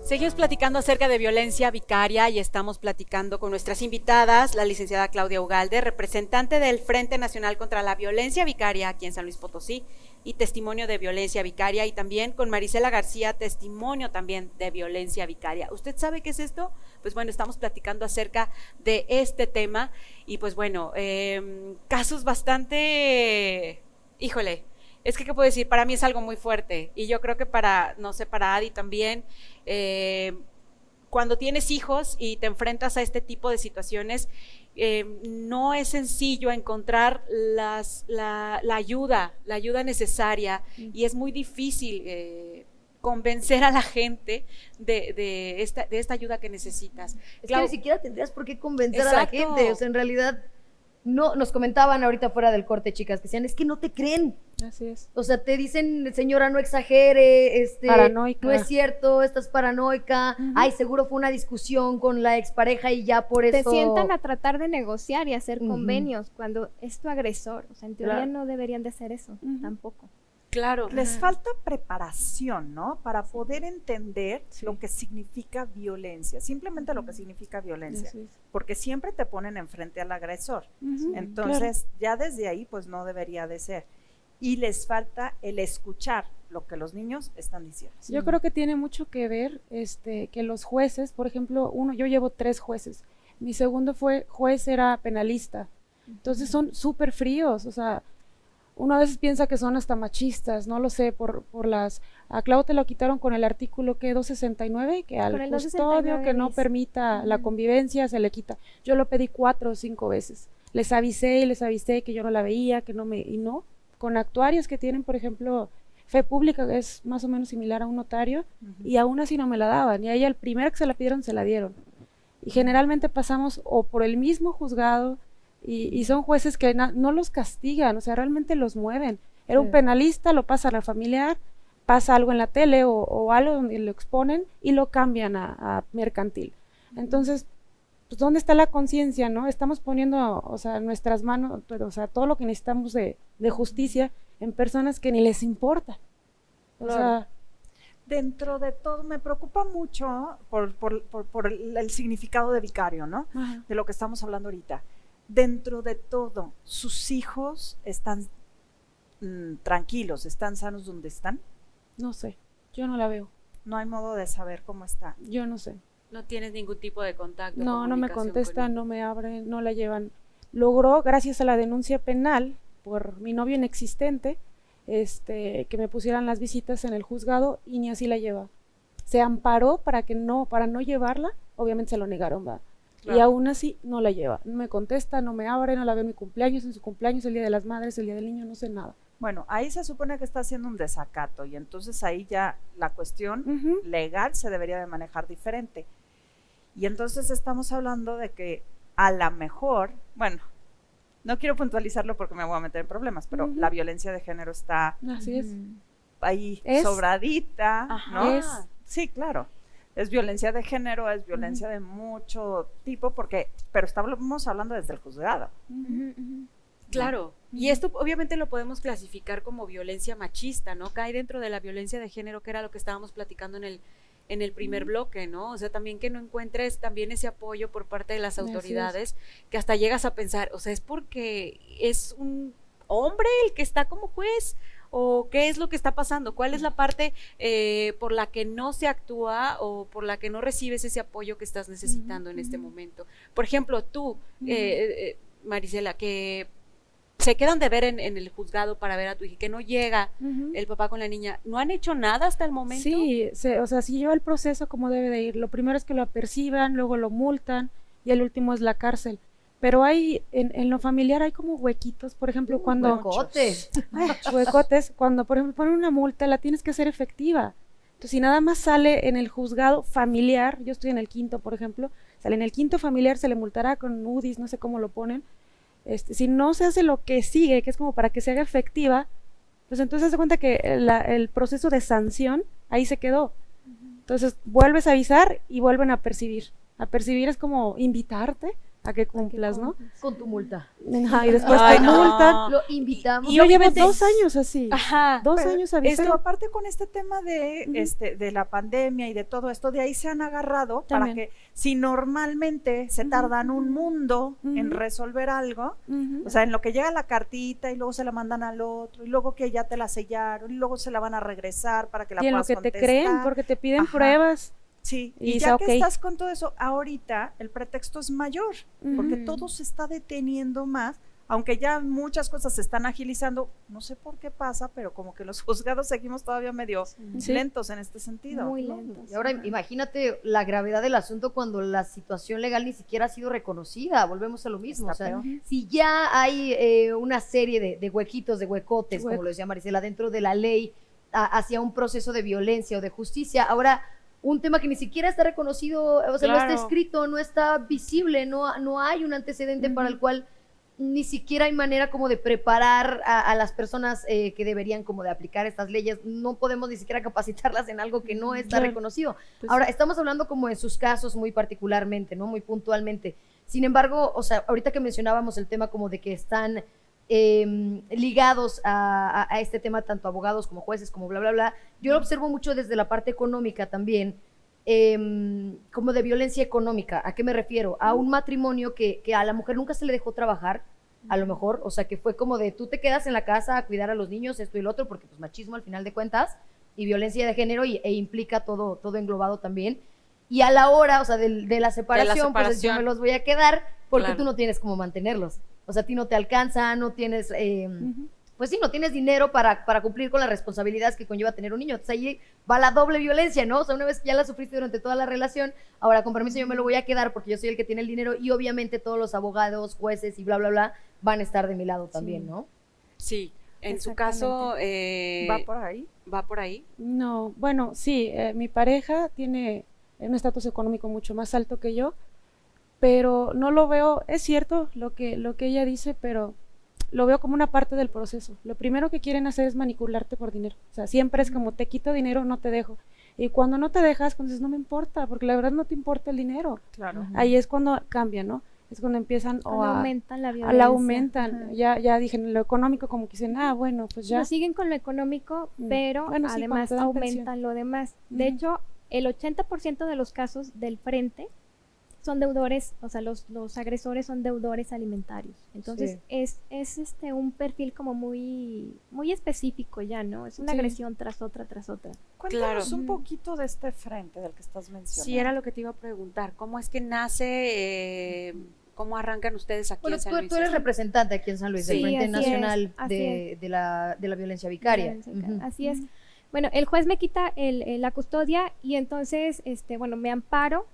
Seguimos platicando acerca de violencia vicaria y estamos platicando con nuestras invitadas, la licenciada Claudia Ugalde, representante del Frente Nacional contra la Violencia Vicaria aquí en San Luis Potosí y testimonio de violencia vicaria, y también con Marisela García, testimonio también de violencia vicaria. ¿Usted sabe qué es esto? Pues bueno, estamos platicando acerca de este tema y pues bueno, casos bastante, híjole, es que, ¿qué puedo decir? Para mí es algo muy fuerte y yo creo que para, no sé, para Adi también, cuando tienes hijos y te enfrentas a este tipo de situaciones, no es sencillo encontrar la ayuda necesaria y es muy difícil convencer a la gente de esta ayuda que necesitas. Es que ni siquiera tendrías por qué convencer a la Exacto. gente. O sea, en realidad, no, nos comentaban ahorita fuera del corte, chicas, que decían, es que no te creen. Así es. O sea, te dicen, señora, no exagere, Paranoica. no es cierto, estás paranoica, Ujú. ay, seguro fue una discusión con la expareja y ya por Te eso... sientan a tratar de negociar y hacer Ujú. convenios cuando es tu agresor. O sea, en teoría Claro. no deberían de hacer eso, Ujú. tampoco. Claro. Les falta preparación, ¿no? Para poder entender Sí. lo que significa violencia, simplemente lo que significa violencia, Así es. porque siempre te ponen enfrente al agresor. Ujú. Entonces, ya desde ahí, pues no debería de ser. Y les falta el escuchar lo que los niños están diciendo. Yo creo que tiene mucho que ver que los jueces, por ejemplo, yo llevo 3 jueces. Mi segundo juez era penalista. Entonces son súper fríos, o sea, uno a veces piensa que son hasta machistas, no lo sé, a Clau te lo quitaron con el artículo que 269, que al Con el custodio 269 que no bis. permita la convivencia se le quita. Yo lo pedí 4 o 5 veces. Les avisé que yo no la veía, y no. Con actuarios que tienen, por ejemplo, fe pública, que es más o menos similar a un notario, y aún así no me la daban. Y a ella, el primero que se la pidieron, se la dieron. Y generalmente pasamos o por el mismo juzgado, y son jueces que no los castigan, o sea, realmente los mueven. Era un Sí. penalista, lo pasan al familiar, pasa algo en la tele o algo donde lo exponen y lo cambian a mercantil. Entonces, pues, ¿dónde está la conciencia, no? Estamos poniendo, o sea, nuestras manos, o sea, todo lo que necesitamos de justicia en personas que ni les importa. O Claro. sea, Dentro de todo, me preocupa mucho por el significado de vicario, ¿no? ajá. De lo que estamos hablando ahorita. Dentro de todo, ¿sus hijos están tranquilos, están sanos donde están? No sé. Yo no la veo, No hay modo de saber cómo está. yo no sé. No tienes ningún tipo de contacto. No, no me comunicación con contestan, no me abren, no la llevan. Logró, gracias a la denuncia penal por mi novio inexistente, que me pusieran las visitas en el juzgado y ni así la lleva. Se amparó para no llevarla, obviamente se lo negaron, va. Claro. Y aún así no la lleva. No me contesta, no me abre, no la veo en mi cumpleaños, en su cumpleaños, el Día de las Madres, el Día del Niño, no sé nada. Bueno, ahí se supone que está haciendo un desacato y entonces ahí ya la cuestión Ujú. legal se debería de manejar diferente. Y entonces estamos hablando de que a lo mejor, bueno, no quiero puntualizarlo porque me voy a meter en problemas, pero Ujú. la violencia de género está Así es. ahí Es. sobradita, Ajá. ¿no? Es. Sí, claro. Es violencia de género, es violencia de mucho tipo, pero estamos hablando desde el juzgado. Ujú. Claro, y esto obviamente lo podemos clasificar como violencia machista, ¿no? Cae dentro de la violencia de género, que era lo que estábamos platicando en el primer bloque, ¿no? O sea, también que no encuentres también ese apoyo por parte de las Así es. autoridades, que hasta llegas a pensar, o sea, ¿es porque es un hombre el que está como juez? ¿O qué es lo que está pasando? ¿Cuál es la parte por la que no se actúa o por la que no recibes ese apoyo que estás necesitando en este momento? Por ejemplo, tú, Marisela, que se quedan de ver en el juzgado para ver a tu hija, que no llega Ujú. el papá con la niña, ¿no han hecho nada hasta el momento? Sí, o sea, sí lleva el proceso como debe de ir. Lo primero es que lo aperciban, luego lo multan y el último es la cárcel. Pero hay, en lo familiar hay como huequitos, por ejemplo, cuando... Huecotes. Huecotes, cuando por ejemplo ponen una multa, la tienes que hacer efectiva. Entonces, si nada más sale en el juzgado familiar, yo estoy en el quinto, por ejemplo, sale en el quinto familiar, se le multará con UDIs, no sé cómo lo ponen. Si no se hace lo que sigue, que es como para que se haga efectiva, pues entonces se da cuenta que el proceso de sanción ahí se quedó. Entonces vuelves a avisar y vuelven a percibir. A percibir es como invitarte a que cumplas, ¿no? Con tu multa. Ajá, y después Ay, te no. multan. Lo invitamos. Y yo llevo obviamente- 2 años así. Ajá. 2 Pero años Pero avisando. aparte con este tema de, de la pandemia y de todo esto, de ahí se han agarrado para También. que si normalmente se tardan un mundo en Ujú. resolver algo, Ujú. o sea, en lo que llega la cartita y luego se la mandan al otro y luego que ya te la sellaron y luego se la van a regresar para que la Y en lo puedas que te contestar. creen, porque te piden Ajá. pruebas. Sí, y y dice, ya ok. que estás con todo eso, ahorita el pretexto es mayor, porque Ujú. todo se está deteniendo más, aunque ya muchas cosas se están agilizando, no sé por qué pasa, pero como que los juzgados seguimos todavía medio Sí. lentos en este sentido. Muy ¿no? lentos. Y ahora imagínate la gravedad del asunto cuando la situación legal ni siquiera ha sido reconocida. Volvemos a lo mismo. Está O sea, peor. si ya hay una serie de huequitos, de huecotes, como Hueco. lo decía Marisela, dentro de la ley hacia un proceso de violencia o de justicia, ahora un tema que ni siquiera está reconocido, o sea, no Claro. está escrito, no está visible, no hay un antecedente para el cual ni siquiera hay manera como de preparar a las personas que deberían como de aplicar estas leyes. No podemos ni siquiera capacitarlas en algo que no está Claro. reconocido. Pues Ahora, estamos hablando como en sus casos muy particularmente, ¿no? Muy puntualmente. Sin embargo, o sea, ahorita que mencionábamos el tema como de que están ligados a este tema, tanto abogados como jueces, como bla, bla, bla, yo lo observo mucho desde la parte económica también, como de violencia económica. ¿A qué me refiero? A un matrimonio que a la mujer nunca se le dejó trabajar, a lo mejor, o sea, que fue como de tú te quedas en la casa a cuidar a los niños, esto y lo otro, porque pues machismo al final de cuentas, y violencia de género, e implica todo englobado también. Y a la hora, o sea, de la separación, pues yo me los voy a quedar porque Claro. tú no tienes cómo mantenerlos. O sea, a ti no te alcanza, no tienes, Ujú. pues sí, no tienes dinero para cumplir con las responsabilidades que conlleva tener un niño. Entonces ahí va la doble violencia, ¿no? O sea, una vez que ya la sufriste durante toda la relación, ahora con permiso yo me lo voy a quedar porque yo soy el que tiene el dinero y obviamente todos los abogados, jueces y bla, bla, bla van a estar de mi lado también, ¿no? Sí, en su caso ¿Va por ahí? va por ahí. No, bueno, sí, mi pareja tiene un estatus económico mucho más alto que yo, pero no lo veo, es cierto lo que ella dice, pero lo veo como una parte del proceso. Lo primero que quieren hacer es manipularte por dinero. O sea, siempre es como te quito dinero, no te dejo. Y cuando no te dejas, cuando dices, no me importa, porque la verdad no te importa el dinero. Claro. Ahí es cuando cambia, ¿no? Es cuando empiezan Cuando aumentan la violencia. la aumentan. Ajá. Ya dije, en lo económico como que dicen, bueno, pues ya. No siguen con lo económico, Mm. pero Bueno, sí, cuando además te dan aumentan pensión. lo demás. De Ujú. hecho, el 80% de los casos del frente son deudores, o sea, los agresores son deudores alimentarios. Entonces, es un perfil como muy específico ya, ¿no? Es una agresión tras otra, tras otra. Cuéntanos un poquito de este frente del que estás mencionando. Sí, era lo que te iba a preguntar. ¿Cómo es que nace, cómo arrancan ustedes aquí en San Luis? Tú eres representante aquí en San Luis, del Sí, Frente así Nacional es, de la Violencia Vicaria. Así es. Bueno, el juez me quita la custodia y entonces, me amparo,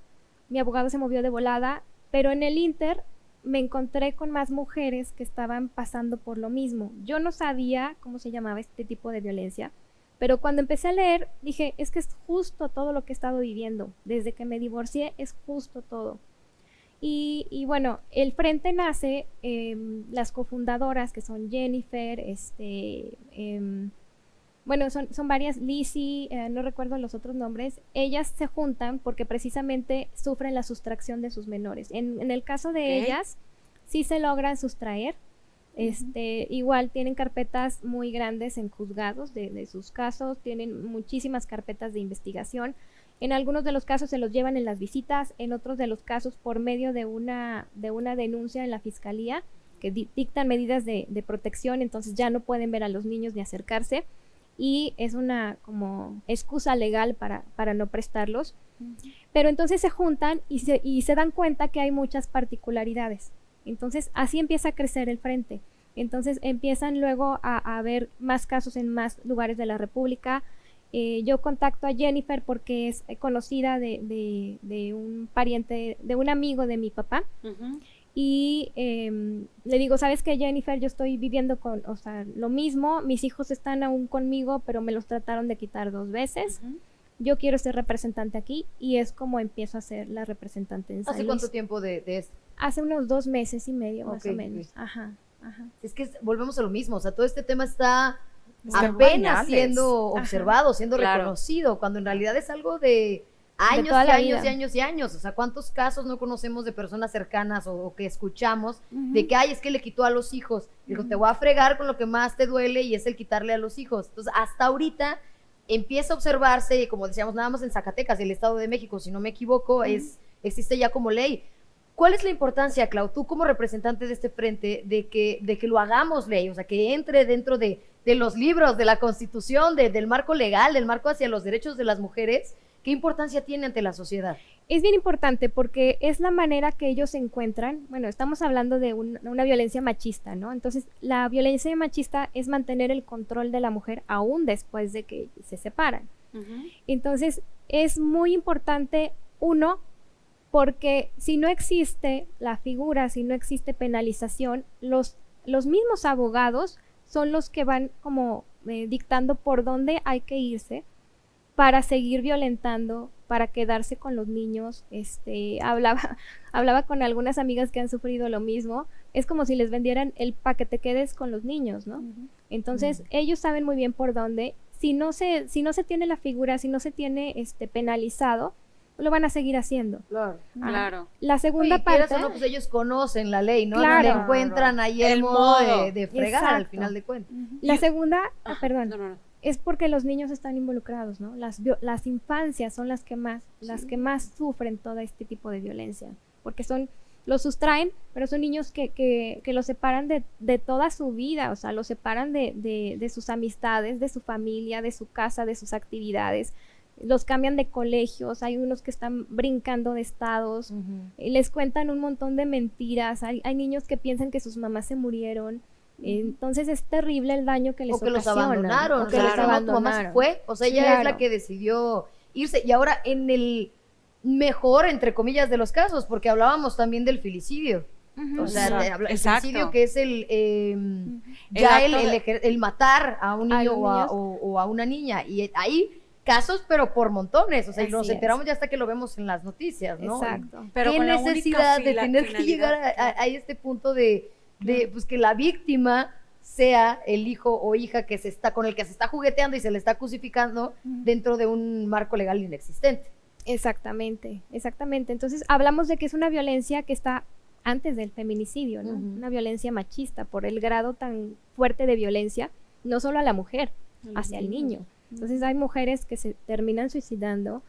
mi abogado se movió de volada, pero en el inter me encontré con más mujeres que estaban pasando por lo mismo. Yo no sabía cómo se llamaba este tipo de violencia, pero cuando empecé a leer dije, es que es justo todo lo que he estado viviendo. Desde que me divorcié es justo todo. Y bueno, el frente nace, las cofundadoras que son Jennifer, son varias, Lizzie, no recuerdo los otros nombres, ellas se juntan porque precisamente sufren la sustracción de sus menores. En el caso de ellas, sí se logran sustraer, igual tienen carpetas muy grandes en juzgados de sus casos, tienen muchísimas carpetas de investigación. En algunos de los casos se los llevan en las visitas, en otros de los casos por medio de una denuncia en la fiscalía, que dictan medidas de protección, entonces ya no pueden ver a los niños ni acercarse, y es una como excusa legal para no prestarlos. Pero entonces se juntan y se dan cuenta que hay muchas particularidades. Entonces así empieza a crecer el frente. Entonces empiezan luego a haber más casos en más lugares de la República. Yo contacto a Jennifer porque es conocida de un pariente, de un amigo de mi papá. Y le digo, ¿sabes qué, Jennifer? Yo estoy viviendo lo mismo, mis hijos están aún conmigo, pero me los trataron de quitar 2 veces. Yo quiero ser representante aquí, y es como empiezo a ser la representante en San Luis. ¿Hace cuánto tiempo de esto? Hace unos 2 meses y medio, más o menos. Ajá. Es que volvemos a lo mismo, o sea, todo este tema está apenas siendo observado, siendo reconocido, cuando en realidad es algo de años y años y años y años. O sea, ¿cuántos casos no conocemos de personas cercanas o que escuchamos de que, es que le quitó a los hijos? Digo, te voy a fregar con lo que más te duele, y es el quitarle a los hijos. Entonces, hasta ahorita empieza a observarse, y como decíamos, nada más en Zacatecas, el Estado de México, si no me equivoco, existe ya como ley. ¿Cuál es la importancia, Clau, tú como representante de este frente, de que lo hagamos ley? O sea, que entre dentro de los libros, de la Constitución, del marco legal, del marco hacia los derechos de las mujeres. ¿Qué importancia tiene ante la sociedad? Es bien importante porque es la manera que ellos se encuentran. Bueno, estamos hablando de una violencia machista, ¿no? Entonces, la violencia machista es mantener el control de la mujer aún después de que se separan. Entonces, es muy importante, porque si no existe la figura, si no existe penalización, los mismos abogados son los que van como dictando por dónde hay que irse para seguir violentando, para quedarse con los niños. Hablaba con algunas amigas que han sufrido lo mismo. Es como si les vendieran para que te quedes con los niños, ¿no? Entonces, ellos saben muy bien por dónde. Si no se tiene la figura, si no se tiene penalizado, lo van a seguir haciendo. Claro. La segunda parte... O no, pues ellos conocen la ley, ¿no? Claro. Donde encuentran ahí el modo de fregar. Exacto. Al final de cuentas. La segunda, perdón. No. Es porque los niños están involucrados, ¿no? Las infancias son las que más sufren todo este tipo de violencia, porque los sustraen, pero son niños que los separan de toda su vida, o sea, los separan de sus amistades, de su familia, de su casa, de sus actividades, los cambian de colegios, hay unos que están brincando de estados, les cuentan un montón de mentiras, hay niños que piensan que sus mamás se murieron. Entonces es terrible el daño que les ocasiona. Los abandonaron, o que los abandonaron. Tu mamá se fue, o sea, ella es la que decidió irse. Y ahora en el mejor, entre comillas, de los casos, porque hablábamos también del filicidio. O sea, el filicidio, que es el matar a un niño o a una niña. Y hay casos, pero por montones, o sea, y nos enteramos ya hasta que lo vemos en las noticias, ¿no? Exacto. Pero ¿qué necesidad de tener que llegar a este punto de pues que la víctima sea el hijo o hija con el que se está jugueteando y se le está cosificando dentro de un marco legal inexistente? Exactamente. Entonces hablamos de que es una violencia que está antes del feminicidio, ¿no? Una violencia machista por el grado tan fuerte de violencia, no solo a la mujer, hacia el niño. Entonces hay mujeres que se terminan suicidando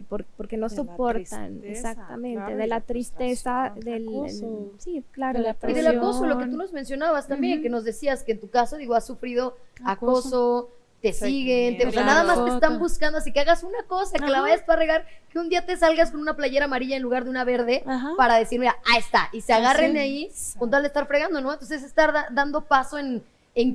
porque no De la soportan, tristeza, exactamente, claro, y de la la tristeza, frustración. Acoso. sí, claro, De la la Y del acoso, lo que tú presión. nos mencionabas también, Ujú. que nos decías que en tu caso, digo, has sufrido Acoso. acoso, te siguen, Seguimiento. o sea, Claro. nada más te están Foto. buscando, así que hagas una cosa, que la Ajá. vayas tú a regar, que un día te salgas con una playera amarilla en lugar de una verde, Ajá. para decir, mira, ahí está, y se agarren Así. ahí con tal de estar fregando, ¿no? Entonces estar dando paso en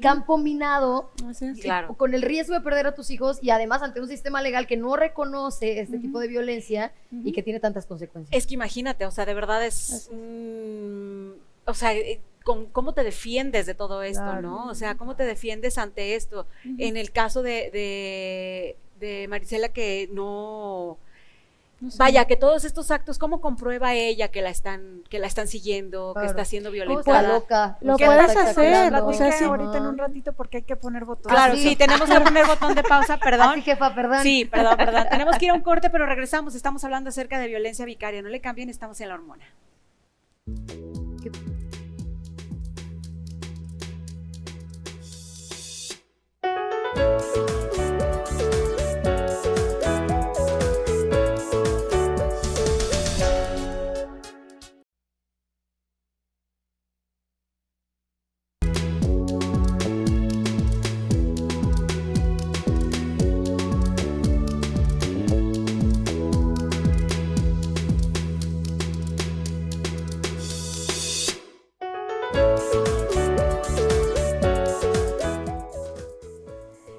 campo minado, Así es. Claro. con el riesgo de perder a tus hijos y además ante un sistema legal que no reconoce este tipo de violencia y que tiene tantas consecuencias. Es que imagínate, o sea, de verdad es, Así o sea, cómo te defiendes de todo esto, Claro. ¿no? O sea, cómo te defiendes ante esto. En el caso de Marisela, que no, No sé. vaya, que todos estos actos, ¿cómo comprueba ella que la están siguiendo, que Claro. está siendo ¿Cómo violentada? está loca? Lo ¿Qué puedes está hacer, exagerando? o sea, Platiqué sí. ahorita en Ajá. un ratito porque hay que poner botón. Claro, Ah, sí. sí, tenemos que poner botón de pausa, perdón. Así, jefa, perdón. Sí, perdón. Tenemos que ir a un corte, pero regresamos. Estamos hablando acerca de violencia vicaria. No le cambien, estamos en La Hormona.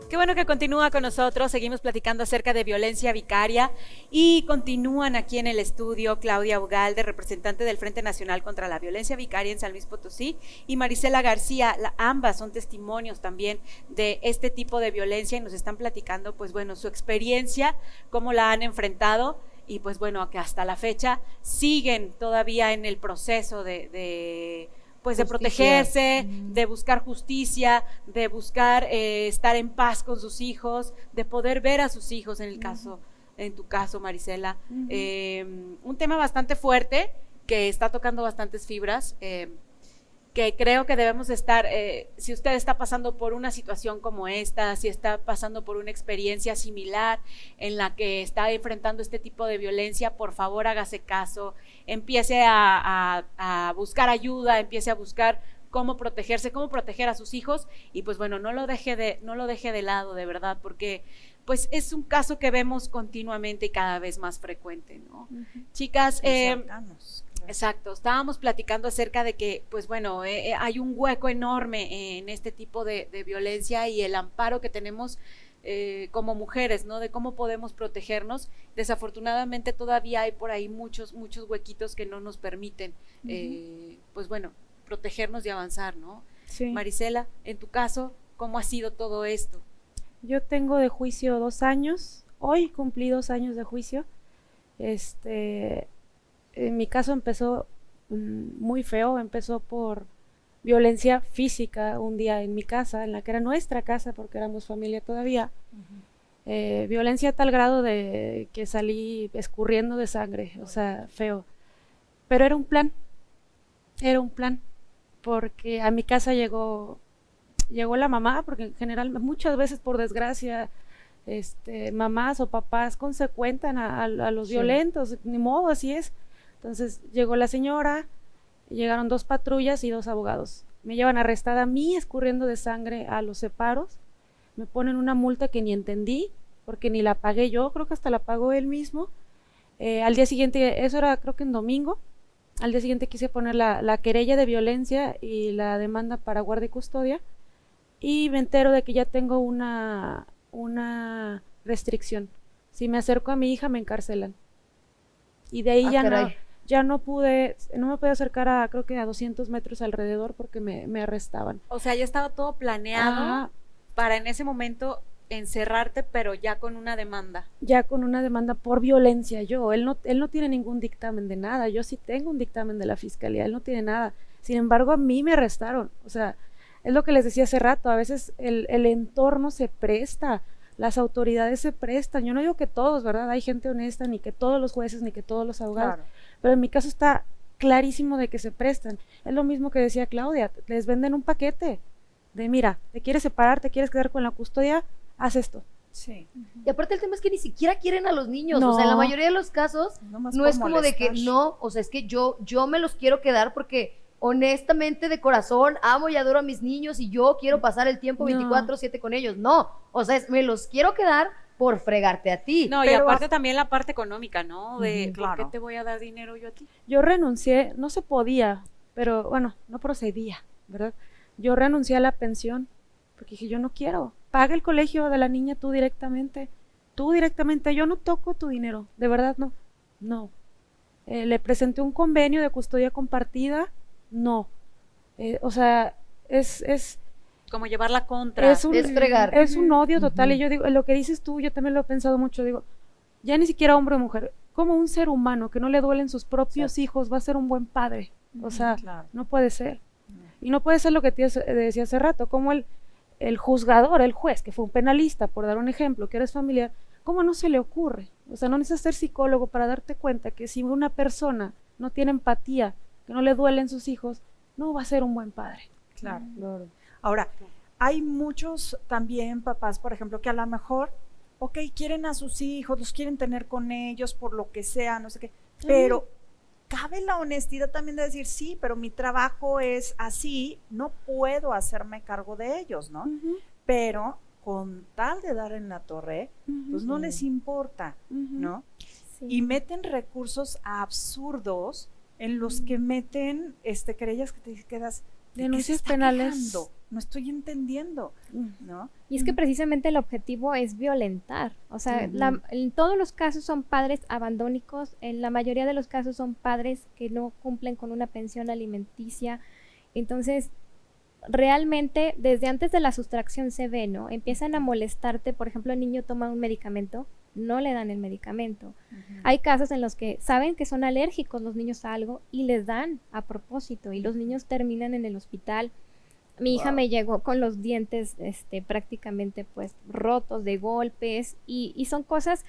Qué bueno que continúa con nosotros. Seguimos platicando acerca de violencia vicaria y continúan aquí en el estudio Claudia Ugalde, representante del Frente Nacional contra la Violencia Vicaria en San Luis Potosí, y Marisela García. Ambas son testimonios también de este tipo de violencia y nos están platicando, pues bueno, su experiencia, cómo la han enfrentado y pues bueno, que hasta la fecha siguen todavía en el proceso de Justicia. protegerse, de buscar justicia, de buscar estar en paz con sus hijos, de poder ver a sus hijos en tu caso, Marisela. Un tema bastante fuerte que está tocando bastantes fibras, que creo que debemos estar, si usted está pasando por una situación como esta, si está pasando por una experiencia similar en la que está enfrentando este tipo de violencia, por favor hágase caso, empiece a buscar ayuda, empiece a buscar cómo protegerse, cómo proteger a sus hijos y pues bueno, no lo deje de lado, de verdad, porque pues es un caso que vemos continuamente y cada vez más frecuente, ¿no? Chicas, exacto, estábamos platicando acerca de que, pues bueno, hay un hueco enorme en este tipo de violencia y el amparo que tenemos como mujeres, ¿no? De cómo podemos protegernos. Desafortunadamente todavía hay por ahí muchos huequitos que no nos permiten, pues bueno, protegernos y avanzar, ¿no? Sí. Marisela, en tu caso, ¿cómo ha sido todo esto? Yo tengo de juicio 2 años. Hoy cumplí 2 años de juicio. En mi caso empezó muy feo. Empezó por violencia física un día en mi casa, en la que era nuestra casa porque éramos familia todavía. Violencia a tal grado de que salí escurriendo de sangre, o sea, feo. Pero era un plan, porque a mi casa llegó la mamá, porque en general muchas veces por desgracia mamás o papás consecuentan a los violentos, ni modo, así es. Entonces llegó la señora, llegaron 2 patrullas y 2 abogados. Me llevan arrestada a mí, escurriendo de sangre a los separos. Me ponen una multa que ni entendí, porque ni la pagué yo, creo que hasta la pagó él mismo. Al día siguiente, eso era creo que en domingo, al día siguiente quise poner la querella de violencia y la demanda para guardia y custodia, y me entero de que ya tengo una restricción. Si me acerco a mi hija me encarcelan. Y de ahí ya no me pude acercar creo que a 200 metros alrededor porque me arrestaban. O sea, ya estaba todo planeado para en ese momento encerrarte, pero ya con una demanda. Ya con una demanda por violencia. Él no tiene ningún dictamen de nada. Yo sí tengo un dictamen de la fiscalía, él no tiene nada. Sin embargo, a mí me arrestaron. O sea, es lo que les decía hace rato, a veces el entorno se presta, las autoridades se prestan. Yo no digo que todos, ¿verdad? Hay gente honesta, ni que todos los jueces, ni que todos los abogados. Claro. Pero en mi caso está clarísimo de que se prestan. Es lo mismo que decía Claudia, les venden un paquete de, mira, te quieres separar, te quieres quedar con la custodia, haz esto. Sí. Y aparte el tema es que ni siquiera quieren a los niños, No. o sea, en la mayoría de los casos Nomás no por es como de que molestar. no, o sea, es que yo me los quiero quedar porque honestamente de corazón amo y adoro a mis niños y yo quiero pasar el tiempo No. 24/7 con ellos. No, o sea, me los quiero quedar por fregarte a ti. No, y Pero aparte también la parte económica, ¿no? De Ujú, ¿por claro. qué te voy a dar dinero yo a ti? Yo renuncié, no se podía, pero bueno, no procedía, ¿verdad? Yo renuncié a la pensión porque dije, yo no quiero. Paga el colegio de la niña tú directamente, yo no toco tu dinero, de verdad no, no. Le presenté un convenio de custodia compartida, no. O sea, es Como llevar la contra. es Es fregar. es un odio total. Ujú. Y yo digo, lo que dices tú, yo también lo he pensado mucho, digo, ya ni siquiera hombre o mujer, como un ser humano que no le duelen sus propios hijos va a ser un buen padre. O sea, Claro. no puede ser. Y no puede ser lo que te decía hace rato, como el juzgador, el juez, que fue un penalista, por dar un ejemplo, que eres familiar, ¿cómo no se le ocurre? O sea, no necesitas ser psicólogo para darte cuenta que si una persona no tiene empatía, que no le duelen sus hijos, no va a ser un buen padre. Claro. Ahora, hay muchos también papás, por ejemplo, que a lo mejor, ok, quieren a sus hijos, los quieren tener con ellos por lo que sea, no sé qué, pero cabe la honestidad también de decir, sí, pero mi trabajo es así, no puedo hacerme cargo de ellos, ¿no? Pero con tal de dar en la torre, pues no les importa, ¿no? Sí. Y meten recursos absurdos en los que meten querellas que te quedas, ¿de qué se Denuncias está penales. quejando? No estoy entendiendo, ¿no? Y es que precisamente el objetivo es violentar. O sea, en todos los casos son padres abandónicos, en la mayoría de los casos son padres que no cumplen con una pensión alimenticia. Entonces, realmente desde antes de la sustracción se ve, ¿no? Empiezan a molestarte, por ejemplo, el niño toma un medicamento, no le dan el medicamento. Hay casos en los que saben que son alérgicos los niños a algo y les dan a propósito y los niños terminan en el hospital. Mi hija me llegó con los dientes prácticamente pues rotos de golpes y son cosas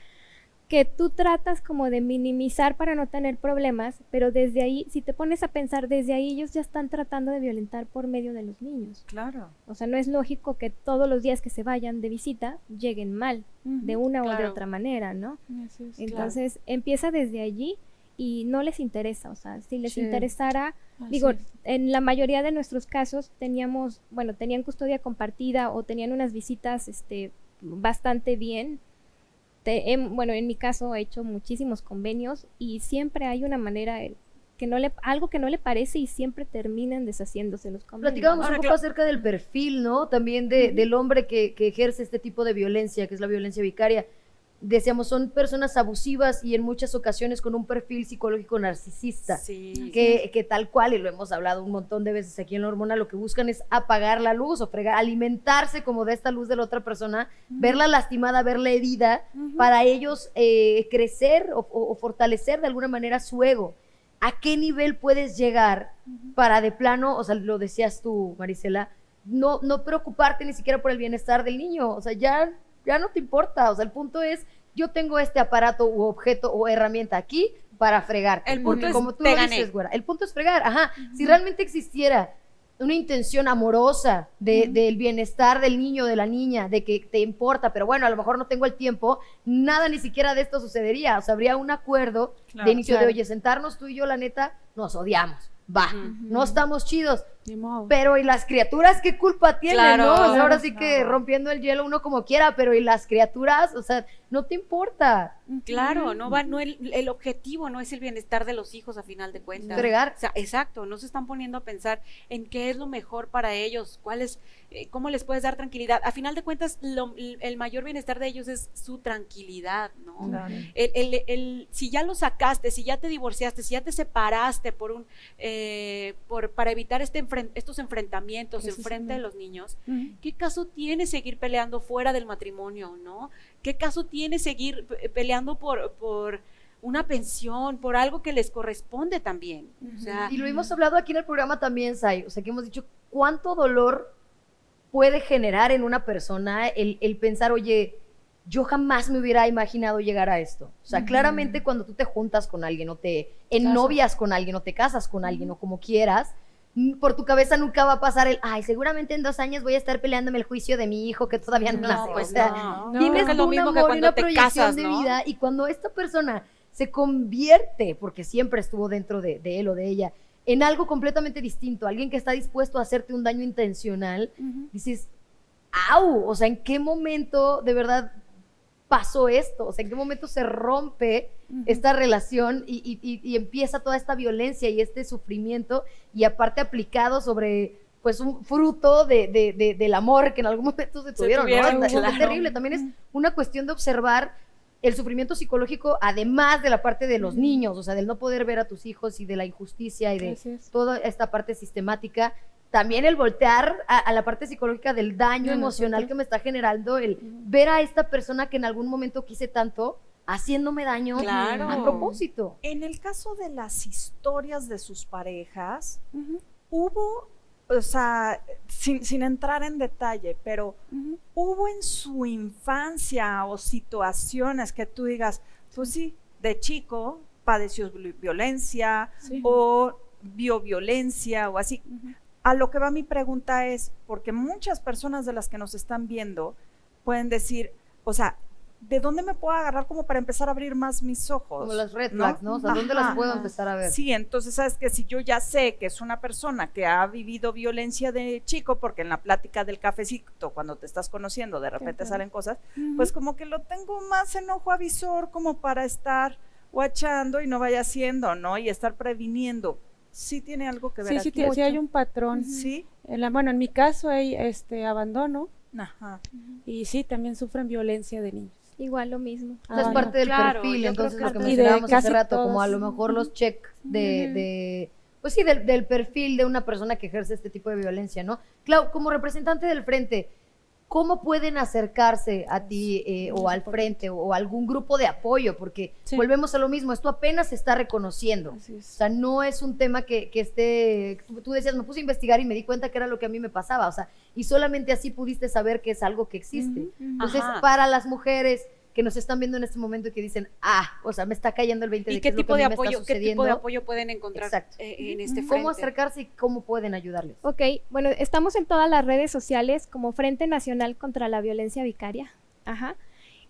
que tú tratas como de minimizar para no tener problemas, pero desde ahí, si te pones a pensar, desde ahí ellos ya están tratando de violentar por medio de los niños. Claro. O sea, no es lógico que todos los días que se vayan de visita lleguen mal, de una o de claro. otra manera, ¿no? Así es. Entonces empieza desde allí y no les interesa, o sea, si les Sí. interesara, Así digo, es. en la mayoría de nuestros casos tenían custodia compartida o tenían unas visitas bastante bien. En mi caso he hecho muchísimos convenios y siempre hay una manera algo que no le parece y siempre terminan deshaciéndose los convenios. Platicábamos Ahora, un poco acerca del perfil, ¿no? También del hombre que ejerce este tipo de violencia, que es la violencia vicaria. Decíamos, son personas abusivas y en muchas ocasiones con un perfil psicológico narcisista. Sí. Que tal cual, y lo hemos hablado un montón de veces aquí en La Hormona, lo que buscan es apagar la luz o fregar, alimentarse como de esta luz de la otra persona, verla lastimada, verla herida, para ellos crecer o fortalecer de alguna manera su ego. ¿A qué nivel puedes llegar para de plano, o sea, lo decías tú, Marisela, no preocuparte ni siquiera por el bienestar del niño? O sea, ya no te importa, o sea, el punto es, yo tengo este aparato u objeto o herramienta aquí para fregarte. El punto porque es, como tú te lo gané. dices, güera, el punto es fregar, ajá. Si realmente existiera una intención amorosa del bienestar del niño o de la niña, de que te importa, pero bueno, a lo mejor no tengo el tiempo, nada ni siquiera de esto sucedería. O sea, habría un acuerdo de inicio de, oye, sentarnos tú y yo, la neta, nos odiamos. Va, no estamos chidos. Ni modo. Pero ¿y las criaturas qué culpa tienen, Claro, no? O sea, ahora claro, sí que rompiendo el hielo uno como quiera, pero ¿y las criaturas? O sea, no te importa. Claro, el objetivo no es el bienestar de los hijos a final de cuentas. Fregar. O sea, exacto, no se están poniendo a pensar en qué es lo mejor para ellos, cómo les puedes dar tranquilidad. A final de cuentas, el mayor bienestar de ellos es su tranquilidad, ¿no? Claro. Si ya lo sacaste, si ya te divorciaste, si ya te separaste para evitar estos enfrentamientos enfrente de los niños, ¿qué caso tiene seguir peleando fuera del matrimonio, no? ¿Qué caso tiene seguir peleando por una pensión, por algo que les corresponde también? O sea, Y lo hemos hablado aquí en el programa también, Sai, o sea, que hemos dicho cuánto dolor puede generar en una persona el pensar, oye, yo jamás me hubiera imaginado llegar a esto. O sea, claramente cuando tú te juntas con alguien o te ennovias con alguien o te casas con alguien o como quieras, por tu cabeza nunca va a pasar ay, seguramente en 2 años voy a estar peleándome el juicio de mi hijo que todavía no nace. pues o sea, no. No, tienes creo que es lo un mismo que amor y cuando una te proyección casas, de ¿no? vida, y cuando esta persona se convierte, porque siempre estuvo dentro de él o de ella, en algo completamente distinto, alguien que está dispuesto a hacerte un daño intencional, dices, ¡au! O sea, ¿en qué momento de verdad pasó esto? O sea, ¿en qué momento se rompe esta relación y empieza toda esta violencia y este sufrimiento, y aparte aplicado sobre pues un fruto del amor que en algún momento se tuvieron, ¿no? Está claro. terrible. También es una cuestión de observar el sufrimiento psicológico, además de la parte de los niños, o sea, del no poder ver a tus hijos y de la injusticia y de Así es. toda esta parte sistemática. También el voltear a la parte psicológica del daño De emocional nosotros. que me está generando el ver a esta persona que en algún momento quise tanto, haciéndome daño Claro. a propósito. En el caso de las historias de sus parejas, Ujú, hubo, o sea, sin entrar en detalle, pero ujú. hubo en su infancia o situaciones que tú digas, pues sí, de chico padeció violencia Sí. o vio violencia o así. Ujú. A lo que va mi pregunta es, porque muchas personas de las que nos están viendo pueden decir, o sea, ¿de dónde me puedo agarrar como para empezar a abrir más mis ojos? Como las red flags, ¿no? O sea, ¿dónde Ajá. las puedo empezar a ver? Sí, entonces sabes que si yo ya sé que es una persona que ha vivido violencia de chico, porque en la plática del cafecito, cuando te estás conociendo, de repente Claro. salen cosas, pues como que lo tengo más en ojo avisor como para estar guachando y no vaya haciendo, ¿no? Y estar previniendo. Sí tiene algo que ver Sí, sí, aquí. sí hay un patrón. Sí. Bueno, en mi caso hay abandono, Ajá. y sí, también sufren violencia de niños. Igual lo mismo. O sea, es Ah, parte del claro, perfil, yo entonces creo lo que que y de mencionábamos hace casi rato, como todos. a lo mejor los check pues sí, del perfil de una persona que ejerce este tipo de violencia, ¿no? Clau, como representante del frente, ¿cómo pueden acercarse a ti o al frente o a algún grupo de apoyo? Porque Sí. volvemos a lo mismo, esto apenas se está reconociendo. Así O es. sea, no es un tema que esté... Tú decías, me puse a investigar y me di cuenta que era lo que a mí me pasaba. O sea, y solamente así pudiste saber que es algo que existe. Ujú, ujú. Entonces, Ajá. para las mujeres que nos están viendo en este momento y que dicen, o sea, me está cayendo el 20 de ¿Y qué qué es lo tipo que de a mí me está apoyo, qué tipo de sucediendo, apoyo pueden encontrar Exacto. en este frente? cómo acercarse y cómo pueden ayudarles? Ok, bueno, estamos en todas las redes sociales como Frente Nacional contra la Violencia Vicaria. Ajá.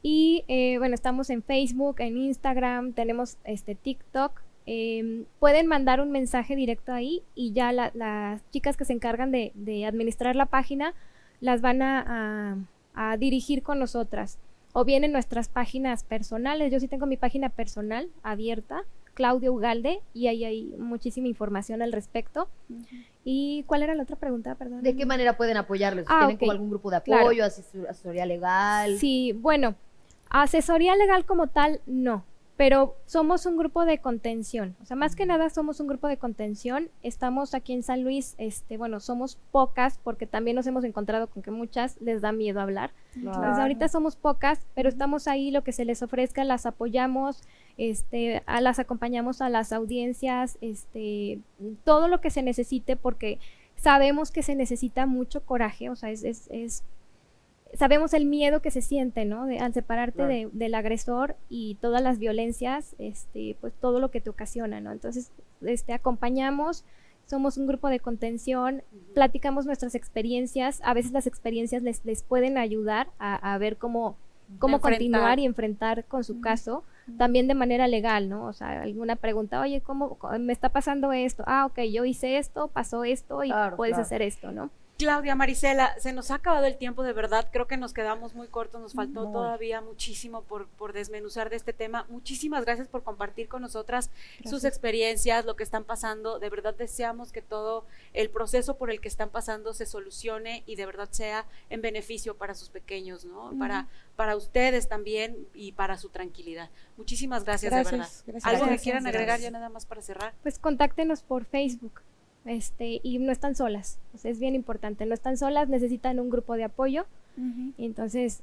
Y bueno, estamos en Facebook, en Instagram, tenemos TikTok. Pueden mandar un mensaje directo ahí y ya las chicas que se encargan de administrar la página las van a dirigir con nosotras. O bien en nuestras páginas personales. Yo sí tengo mi página personal abierta, Claudia Ugalde, y ahí hay muchísima información al respecto. ¿Y cuál era la otra pregunta? Perdón. ¿De qué manera pueden apoyarles? Ah, ¿Tienen ok. como algún grupo de Claro. apoyo, asesoría legal? Sí, bueno, asesoría legal como tal, no, pero somos un grupo de contención. O sea, más que nada somos un grupo de contención. Estamos aquí en San Luis, bueno, somos pocas porque también nos hemos encontrado con que muchas les da miedo hablar. Entonces, ahorita somos pocas, pero estamos ahí, lo que se les ofrezca, las apoyamos, las acompañamos a las audiencias, todo lo que se necesite, porque sabemos que se necesita mucho coraje, o sea, sabemos el miedo que se siente, ¿no? Al separarte Claro. del agresor y todas las violencias, pues todo lo que te ocasiona, ¿no? Entonces, acompañamos, somos un grupo de contención, platicamos nuestras experiencias, a veces las experiencias les pueden ayudar a ver cómo continuar y enfrentar con su caso, también de manera legal, ¿no? O sea, alguna pregunta, oye, ¿cómo me está pasando esto? Ok, yo hice esto, pasó esto y Claro, puedes claro. hacer esto, ¿no? Claudia, Marisela, se nos ha acabado el tiempo, de verdad, creo que nos quedamos muy cortos, nos faltó Muy. todavía muchísimo por desmenuzar de este tema. Muchísimas gracias por compartir con nosotras sus Gracias. experiencias, lo que están pasando. De verdad deseamos que todo el proceso por el que están pasando se solucione y de verdad sea en beneficio para sus pequeños, ¿no? Para ustedes también y para su tranquilidad. Muchísimas gracias, de verdad. Gracias. ¿Algo que Gracias, quieran agregar gracias. ya nada más para cerrar? Pues contáctenos por Facebook, y no están solas, o sea, es bien importante, no están solas, necesitan un grupo de apoyo, Ujú. y entonces,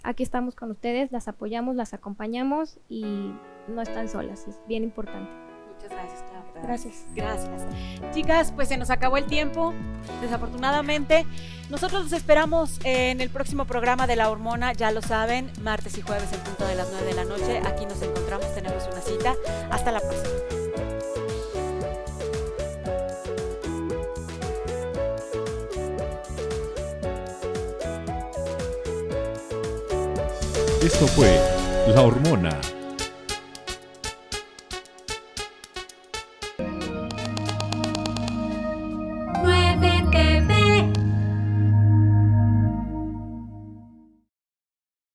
aquí estamos con ustedes, las apoyamos, las acompañamos y no están solas, es bien importante. Muchas gracias, Claudia. Gracias. Gracias. Chicas, pues se nos acabó el tiempo, desafortunadamente. Nosotros los esperamos en el próximo programa de La Hormona, ya lo saben, martes y jueves en punto de las 9 de la noche. Aquí nos encontramos, tenemos una cita. Hasta la próxima. Esto fue La Hormona